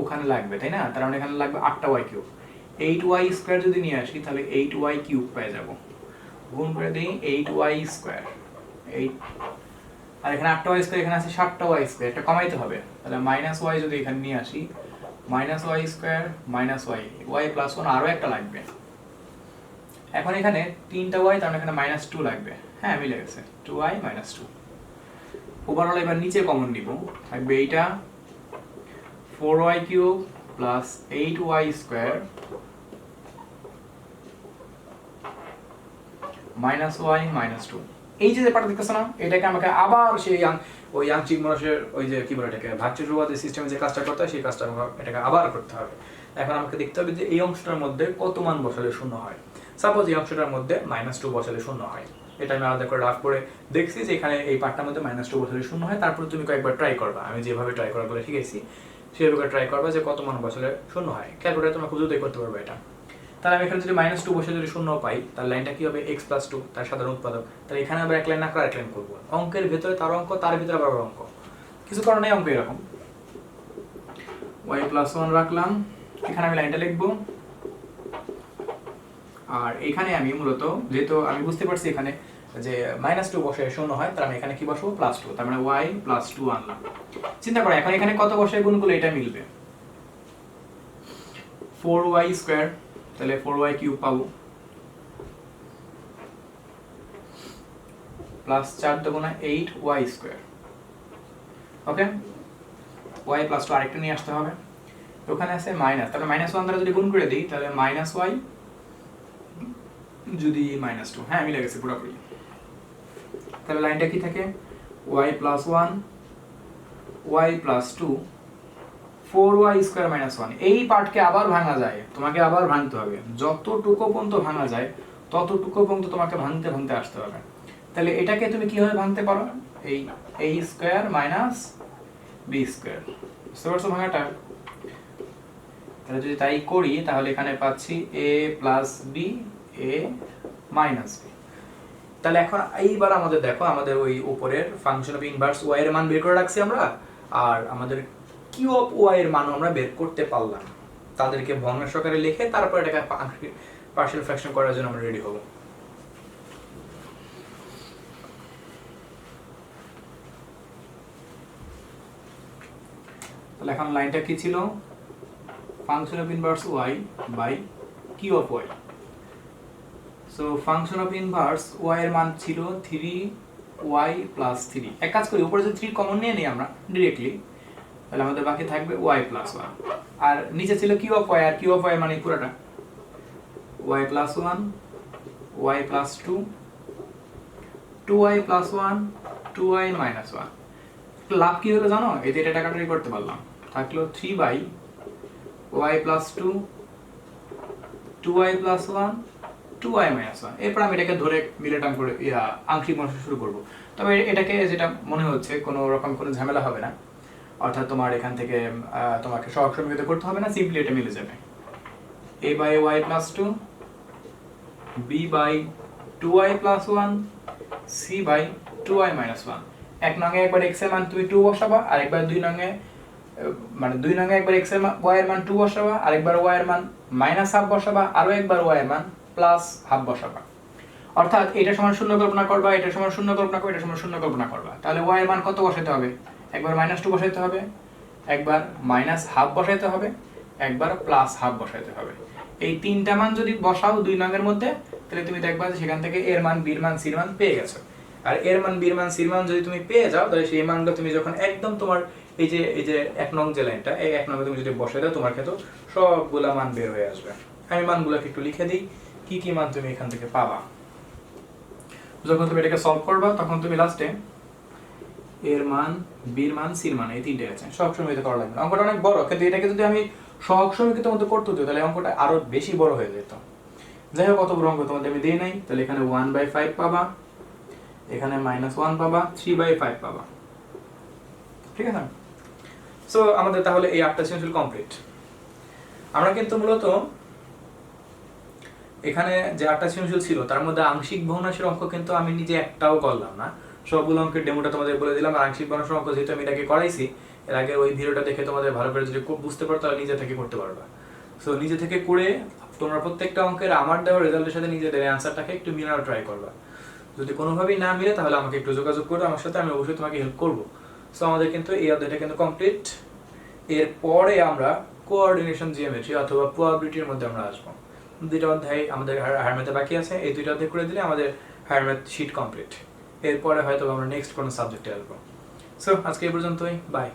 S1: ওখানে লাগবে, তাই না? তার মানে এখানে লাগবে 8টা y কিউব। 8y স্কয়ার যদি নিয়ে আসি তাহলে 8y কিউব পেয়ে যাব। গুণ করে দেই 8y স্কয়ার, 8 আর এখানে 8টা y স্কয়ার, এখানে আছে 7টা y স্কয়ার, এটা কমাইতে হবে। তাহলে মাইনাস y যদি এখানে নিয়ে আসি, minus y square minus y plus 1 আরো একটা লাগবে। এখন এখানে 3টা y, তার মানে এখানে -2 লাগবে। হ্যাঁ, মিলে গেছে, 2y -2। ওভারঅল এবার নিচে কমন নিব, থাকবে এইটা 4y cube plus 8y square minus y -2। এই যে ব্যাপারটা দেখতেছ না, এটাকে আমাকে আবার সেই ওই আংশিক মনসের ওই যে কি বলে এটাকে ভাজ্যরূপাদি সিস্টেমে যে কাজটা করতে হয় সেই কাজটা এটাকে আবার করতে হবে। এখন আমাকে দেখতে হবে যে এই অংশটার মধ্যে কত মান বসালে শূন্য হয়। সাপোজ এই অংশটার মধ্যে -2 বসালে শূন্য হয়। এটা আমি আলাদা করে রাফ করে দেখছি যে এখানে এই পার্টটার মধ্যে -2 বসালে শূন্য হয়। তারপর তুমি কয়েকবার ট্রাই করবা, আমি যেভাবে ট্রাই করার বলে শিখেছি সেভাবে ট্রাই করবা যে কত মান বসালে শূন্য হয়। ক্যালকুলেটর তোমরা খুব দ্রুতই করতে পারবে এটা। তাহলে আমি এখানে যদি -2 বসে যদি শূন্য পাই, তাহলে লাইনটা কি হবে? x + 2, তার সাধারণ উৎপাদক। তাহলে এখানে আবার এক লাইন না করে আরেক লাইন করবো। অঙ্কের ভেতরে তার অঙ্ক, তার ভিতরে আবার অঙ্ক, কিছু কারণে অঙ্ক এরকম। y + 1 রাখলাম, এখানে আমি লাইনটা লিখবো। আর এখানে আমি মূলত যেহেতু আমি বুঝতে পারছি এখানে যে -2 বসে শূন্য হয়, তার আমি এখানে কি বসাবো? +2, তার মানে y + 2 আনলাম। চিন্তা করো এখন এখানে কত বসে গুণ করলে এটা মিলবে? 4y স্কয়ার, তাহলে 4y কিউব পাবো, প্লাস 4 দুগুণা 8y স্কয়ার। ওকে, y + 2 আরেকটা নিয়ে আসতে হবে। ওখানে আছে মাইনাস, তাহলে -1 দ্বারা যদি গুণ করে দিই তাহলে -y যদি -2, হ্যাঁ মিলে গেছে পুরোপুরি। তাহলে লাইনটা কি থাকে? y + 1 y + 2 4y square -1। এই পার্টকে আবার ভাঙা যায়, তোমাকে আবার ভাঙতে হবে। যতটুকু পর্যন্ত ভাঙা যায় ততটুকু পর্যন্ত তোমাকে ভাঙতে ভাঙতে আসতে হবে। তাহলে এটাকে তুমি কিভাবে ভাঙতে পারো? এই a স্কয়ার - b স্কয়ার, বুঝতে পারছো ভাঙাটা? তাহলে যদি তাই করি তাহলে এখানে পাচ্ছি a + b a - b। তাহলে এখন এইবার আমাদের দেখো, আমাদের ওই উপরের ফাংশন অফ ইনভার্স y এর মান বের করে রাখছি আমরা, আর আমাদের কিউ অফ y এর মানও আমরা বের করতে পারলাম। তাদেরকে ভগ্নাংশ আকারে লিখে তারপর এটাকে পার্শিয়াল ফ্র্যাকশন করার জন্য আমরা রেডি হব। তাহলে এখন লাইনটা কি ছিল? Function of inverse y by q of y। So function of inverse y এর মান ছিল 3y + 3। এক কাজ করি, উপরে যে 3 কমন নিয়ে নিই আমরা ডিরেক্টলি, তাহলে আমাদের বাকি থাকবে y + 1। আর নিচে ছিল কিউ অফ y, আর কিউ অফ y মানে পুরোটা y + 1 y + 2 2y + 1 2y - 1। লাভ কি হলো জানো? এই যে এটা কাটাকাটি করতে পারলাম, থাকলো 3/y + 2 2y + 1 2y - 1। এরপর আমি এটাকে ধরে মিলেটাম করে আংশিক মনস্য শুরু করব। তবে এটাকে যেটা মনে হচ্ছে কোনো রকম কোনো ঝামেলা হবে না, অর্থাৎ তোমার এখান থেকে তোমাকে সহগ সমীকরণ করতে হবে না, সিম্পলি এটা মিলে যাবে। a/y + 2 b/2y + 1 c/2y - 1। এক নঙে একবার x এর মান তুমি 2 বসাবা, আর একবার দুই নঙে মানে দুই নঙে একবার x এর মান y এর মান 2 বসাবা, আর একবার y এর মান -1/2 বসাবা, আরো একবার y এর মান +1/2 বসাবা। অর্থাৎ এটা সমান 0 কল্পনা করবা, এটা সমান 0 কল্পনা করবা, এটা সমান 0 কল্পনা করবা। তাহলে y এর মান কত বসাতে হবে? একবার -2 বসাতে হবে, একবার -1/2 বসাতে হবে, একবার +1/2 বসাতে হবে। এই তিনটা মান যদি বসাও দুই নঙের মধ্যে, তাহলে তুমি দেখবা যে সেখান থেকে এর মান, বি এর মান, সি এর মান পেয়ে গেছো। আর এর মান, বি এর মান, সি এর মান যদি তুমি পেয়ে যাও, তাহলে সেই মানগুলো তুমি যখন একদম তোমার এই যে 1 নং যে লাইনটা, এই 1 নঙে তুমি যদি বসাই দাও, তোমার ক্ষেত্রে সবগুলা মান বের হয়ে আসবে। আমি মানগুলোকে একটু লিখে দিই, কি কি মান তুমি এখান থেকে পাবা। যখন তুমি এটাকে সলভ করবা তখন তুমি লাস্টে এর মান, বি এর মান, সি এর মান এই তিনটে আছে, সহগ সমীকরণ করা লাগবে। অঙ্কটা অনেক বড়, কিন্তু এটাকে যদি আমি সহগ সমীকরণের মধ্যে করতে হতো তাহলে অঙ্কটা আরো বেশি বড় হয়ে যেত।
S2: যাই হোক কত বড় অঙ্ক তোমাদের আমি দিই নাই, তাহলে এখানে 1/5 পাবা, এখানে -1 পাবা, 3/5 পাবা। ঠিক আছে? সো আমাদের তাহলে এই 8টা সৃজনশীল কমপ্লিট। আমরা কিন্তু মূলত এখানে যে 8টা সৃজনশীল ছিল তার মধ্যে আংশিক ভগ্নাংশের অঙ্ক কিন্তু আমি নিজে একটাও করলাম না, সবগুলো অঙ্কের ডেমোটা তোমাদের বলে দিলাম। আর আংশিক ভগ্নাংশের অঙ্ক যেহেতু আমি এটাকে করাইছি, এর আগে ওই ভিডিওটা দেখে তোমাদের ভালো করে যদি বুঝতে পারো তাহলে নিজে থেকে করতে পারবা। সো নিজে থেকে করে তোমরা প্রত্যেকটা অঙ্কের আমার দেওয়া রেজাল্টের সাথে নিজেদের অ্যান্সারটাকে একটু মিলানোর ট্রাই করবা। যদি কোনোভাবেই না মিলে তাহলে আমাকে একটু যোগাযোগ করো আমার সাথে, আমি অবশ্যই তোমাকে হেল্প করবো। সো আমাদের কিন্তু এই অধ্যায়টা কিন্তু কমপ্লিট। এরপরে আমরা কোঅর্ডিনেশন জিওমেট্রি অথবা প্রবাবিলিটির মধ্যে আমরা আসবো। দুইটা অধ্যায় আমাদের হায়ার ম্যাথে বাকি আছে, এই দুইটা অধ্যায় করে দিলে আমাদের হায়ার ম্যাথ শিট কমপ্লিট। এরপরে হয়তো আমরা নেক্সট কোনো সাবজেক্টে আসবো। সো আজকে এই পর্যন্তই, বাই।